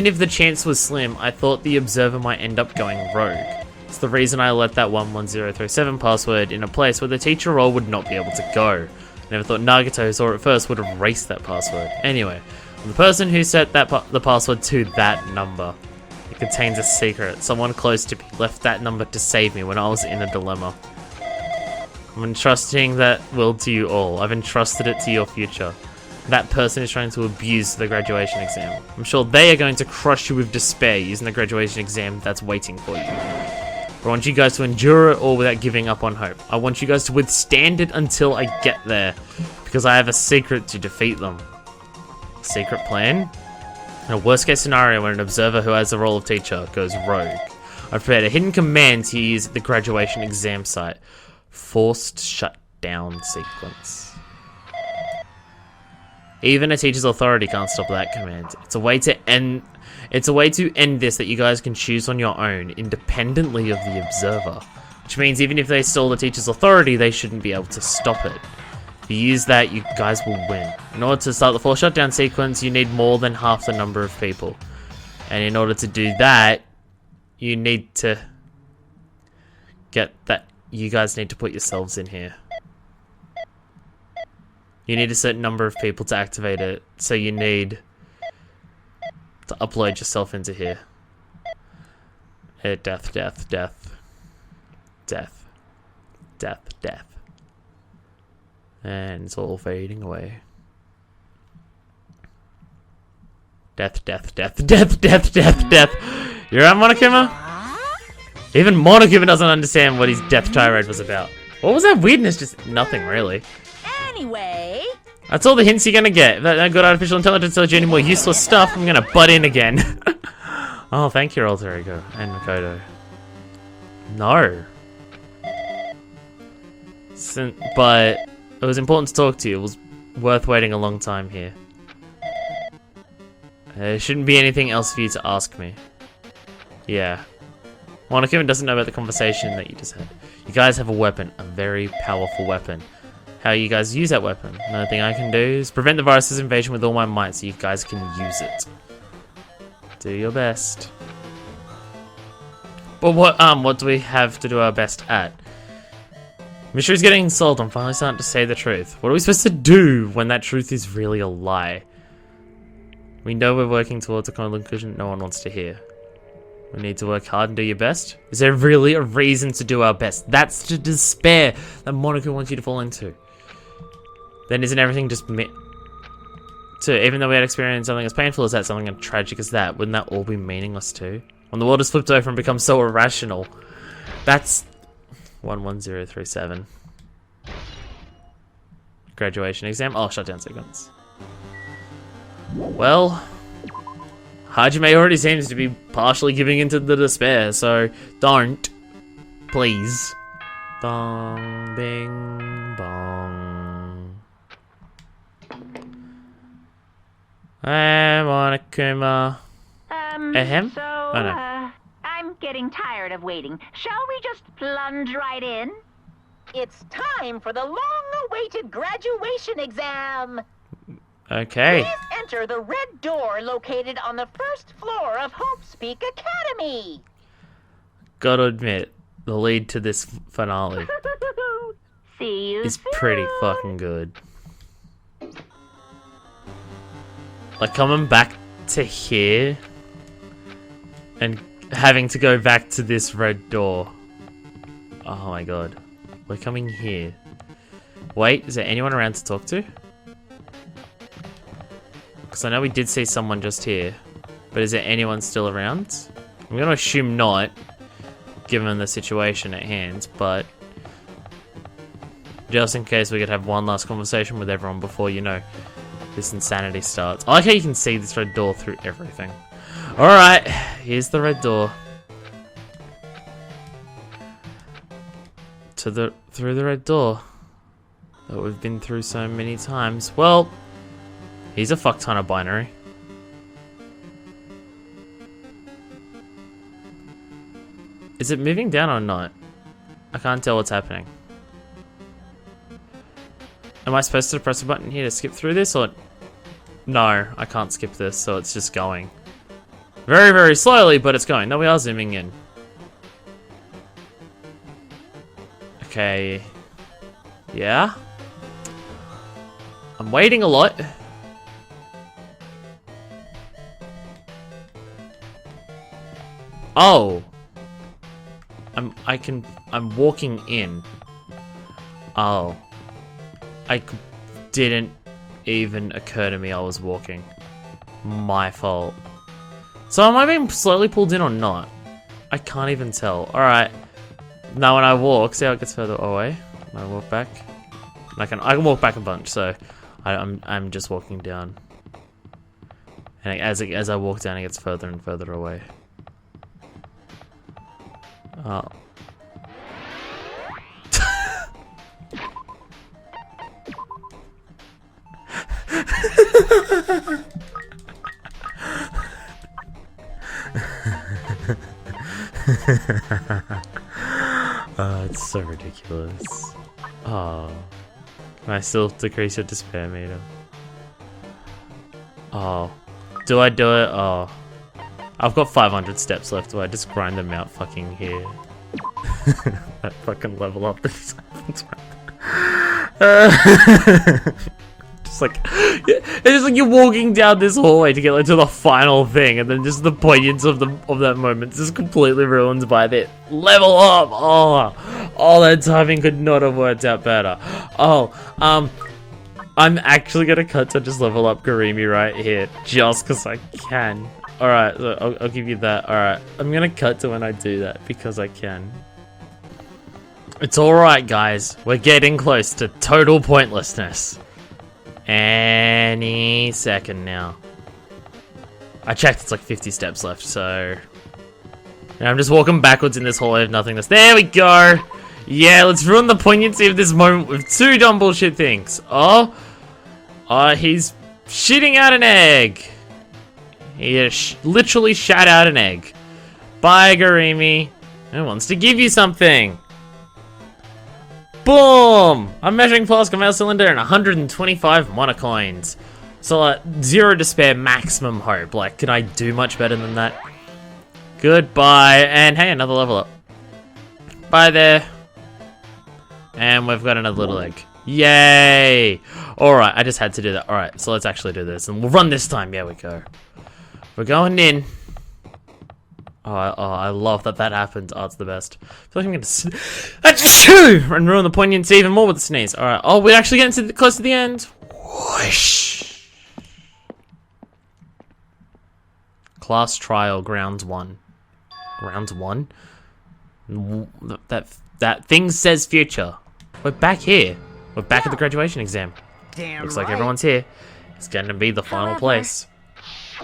if the chance was slim, I thought the observer might end up going rogue. It's the reason I let that 11037 password in a place where the teacher role would not be able to go. I never thought Nagato, who saw it first, would erase that password. Anyway, I'm the person who set the password to that number. It contains a secret. Someone close to me left that number to save me when I was in a dilemma. I'm entrusting that will to you all. I've entrusted it to your future. That person is trying to abuse the graduation exam. I'm sure they are going to crush you with despair using the graduation exam that's waiting for you. I want you guys to endure it all without giving up on hope. I want you guys to withstand it until I get there, because I have a secret to defeat them. Secret plan? In a worst case scenario when an observer who has the role of teacher goes rogue, I've prepared a hidden command to use at the graduation exam site. Forced shutdown sequence. Even a teacher's authority can't stop that command. It's a way to end this that you guys can choose on your own, independently of the observer. Which means even if they stole the teacher's authority, they shouldn't be able to stop it. If you use that, you guys will win. In order to start the forced shutdown sequence, you need more than half the number of people. And in order to do that, you need to get that. You guys need to put yourselves in here. You need a certain number of people to activate it, so you need to upload yourself into here. Death, death, death. Death. Death, death. And it's all fading away. Death, death, death, death, death, death, death. You're right, Monokuma? Even Monokuma doesn't understand what his death tirade was about. What was that weirdness? Just nothing, really. Anyway, That's all the hints you're gonna get. If that good artificial intelligence tells you any more useless stuff, I'm gonna butt in again. Oh, thank you, alter ego. And Makoto. No. But it was important to talk to you. It was worth waiting a long time here. There shouldn't be anything else for you to ask me. Yeah. Monokuma doesn't know about the conversation that you just had. You guys have a weapon. A very powerful weapon. How you guys use that weapon. Another thing I can do is prevent the virus's invasion with all my might so you guys can use it. Do your best. But what do we have to do our best at? Mystery's getting solved. I'm finally starting to say the truth. What are we supposed to do when that truth is really a lie? We know we're working towards a conclusion no one wants to hear. We need to work hard and do your best. Is there really a reason to do our best? That's the despair that Monokuma wants you to fall into. Then isn't everything just even though we had experienced something as painful as that, something as tragic as that, wouldn't that all be meaningless too? When the world is flipped over and becomes so irrational. That's 11037. Graduation exam. Oh, shutdown sequence. Well, Hajime already seems to be partially giving into the despair, so don't. Please. Bong, bing, bong. Monokuma. Ahem? So, Oh, no. I'm getting tired of waiting. Shall we just plunge right in? it's time for the long-awaited graduation exam. Okay. Please enter the red door located on the first floor of Hope Speak Academy. Gotta admit, the lead to this finale See you is soon. pretty fucking good. Like, coming back to here and having to go back to this red door. Oh my god. We're coming here. Wait, is there anyone around to talk to? Because I know we did see someone just here. But is there anyone still around? I'm going to assume not. given the situation at hand, but just in case we could have one last conversation with everyone before, you know, this insanity starts. I like how you can see this red door through everything. Alright, here's the red door. Through the red door that we've been through so many times. Well, here's a fuck ton of binary. Is it moving down or not? I can't tell what's happening. Am I supposed to press a button here to skip through this, or... No, I can't skip this, so it's just going. Very, very slowly, but it's going. No, we are zooming in. Okay. Yeah? I'm waiting a lot. Oh. I'm walking in. Oh. Didn't even occur to me I was walking. My fault. So am I being slowly pulled in or not? I can't even tell. Alright. Now when I walk, see how it gets further away? When I walk back. I can walk back a bunch, so I'm just walking down. And as I walk down, it gets further and further away. Oh. Oh, it's so ridiculous. Oh. Can I still decrease your despair meter? Oh. Do I do it? Oh. I've got 500 steps left. Do I just grind them out fucking here? That fucking level up this happens. Just like, it's just like you're walking down this hallway to get like to the final thing, and then just the poignance of that moment is just completely ruined by that level up. Oh, that timing could not have worked out better. Oh, I'm actually gonna cut to just level up Garimi right here, just because I can. All right, so I'll give you that. All right, I'm gonna cut to when I do that because I can. It's all right, guys. We're getting close to total pointlessness. Any second now. I checked, it's like 50 steps left, so... Now I'm just walking backwards in this hallway of nothingness. There we go! Yeah, let's ruin the poignancy of this moment with two dumb bullshit things. Oh, he's shitting out an egg. He literally shat out an egg. Bye, Garimi. Who wants to give you something? Boom! I'm measuring flask of mail cylinder and 125 monocoins. So, 0 despair, maximum hope. Like, can I do much better than that? Goodbye, and hey, another level up. Bye there. And we've got another little egg. Yay! Alright, I just had to do that. Alright, so let's actually do this. And we'll run this time. Yeah, we go. We're going in. Oh, I love that happens. Oh, it's the best. I feel like I'm gonna and ruin the poignancy even more with the sneeze. All right. Oh, we're actually getting close to the end. Whoosh. Class trial, grounds 1. Grounds 1. That thing says future. We're back here. We're back at the graduation exam. Damn Looks like right. everyone's here. It's gonna be the final place.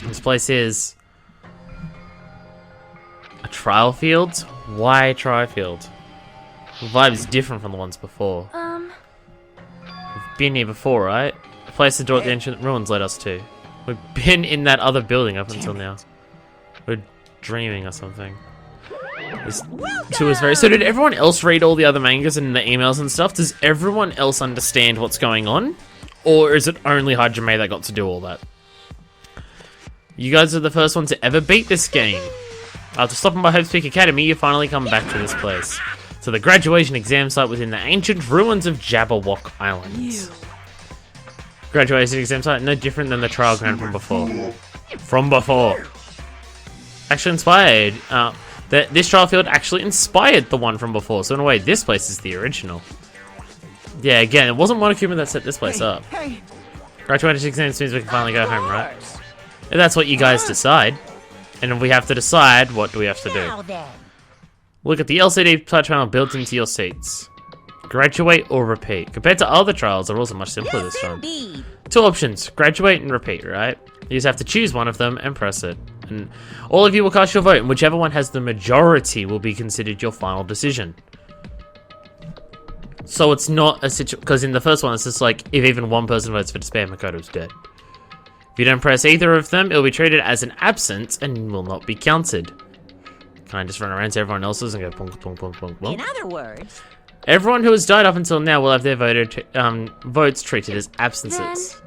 This place is a trial field? Why trial field? The vibe is different from the ones before. We've been here before, right? The place the door at the ancient ruins led us to. We've been in that other building up until now. We're dreaming or something. This tour is very... So did everyone else read all the other mangas and the emails and stuff? Does everyone else understand what's going on? Or is it only Hajime that got to do all that? You guys are the first ones to ever beat this game. After stopping by Hope's Peak Academy, you finally come back to this place. To the graduation exam site within the ancient ruins of Jabberwock Islands. Graduation exam site, no different than the trial ground from before. Actually inspired. This trial field actually inspired the one from before, so in a way, this place is the original. Yeah, again, it wasn't Monokuma that set this place up. Hey, Graduation exam means we can finally go home, right? If that's what you guys decide. And if we have to decide, what do we have to do? Now then. Look at the LCD touch panel built into your seats. Graduate or repeat. Compared to other trials, the rules are much simpler this time. Indeed. 2 options, graduate and repeat, right? You just have to choose one of them and press it. And all of you will cast your vote, and whichever one has the majority will be considered your final decision. So it's not a situation, because in the first one it's just like, if even one person votes for despair, Makoto's dead. If you don't press either of them, it'll be treated as an absence and will not be counted. Can I just run around to everyone else's and go plonk, plonk, plonk, plonk, plonk? In other words, Everyone who has died up until now will have their votes treated as absences.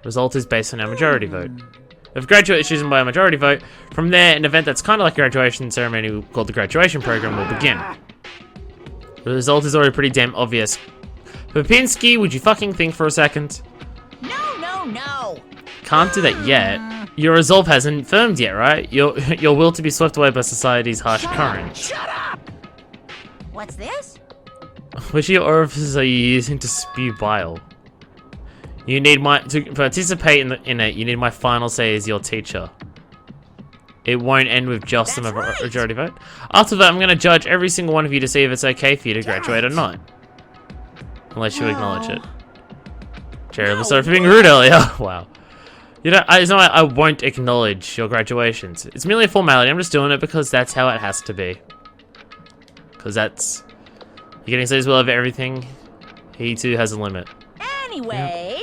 Result is based on our majority vote. If graduate is chosen by a majority vote, from there, an event that's kind of like a graduation ceremony called the graduation program will begin. The result is already pretty damn obvious. Popinski, would you fucking think for a second? no. Can't do that yet. Your resolve hasn't firmed yet, right? Your will to be swept away by society's harsh current. What's this? Which of your orifices are you using to spew bile? You need to participate in it. You need my final say as your teacher. It won't end with just a majority vote. After that, I'm going to judge every single one of you to see if it's okay for you to graduate or not. Unless you acknowledge it. Terrible, sorry for being rude earlier. Wow. You know, it's not like I won't acknowledge your graduations. It's merely a formality. I'm just doing it because that's how it has to be. Because that's... You're getting so well over everything. He too has a limit. Anyway...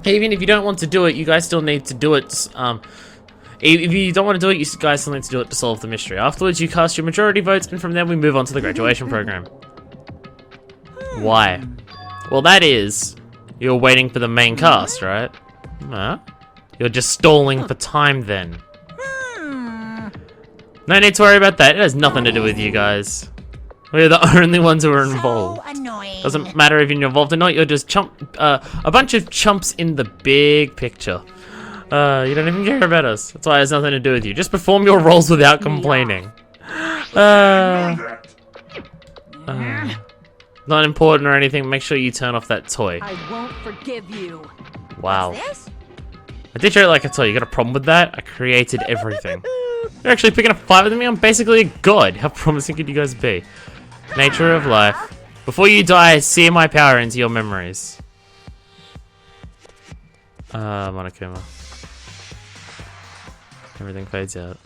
Even if you don't want to do it, you guys still need to do it. If you don't want to do it, you guys still need to do it to solve the mystery. Afterwards, you cast your majority votes, and from there we move on to the graduation program. Why? Well, that is... You're waiting for the main cast, right? Huh? You're just stalling for time then. No need to worry about that. It has nothing to do with you guys. We're the only ones who are involved. So annoying. Doesn't matter if you're involved or not. You're just a bunch of chumps in the big picture. You don't even care about us. That's why it has nothing to do with you. Just perform your roles without complaining. Not important or anything. Make sure you turn off that toy. I won't forgive you. Wow. What's this? I did treat it like a toy. You got a problem with that? I created everything. You're actually picking a fight with me? I'm basically a god. How promising could you guys be? Nature of life. Before you die, sear my power into your memories. Monokuma. Everything fades out.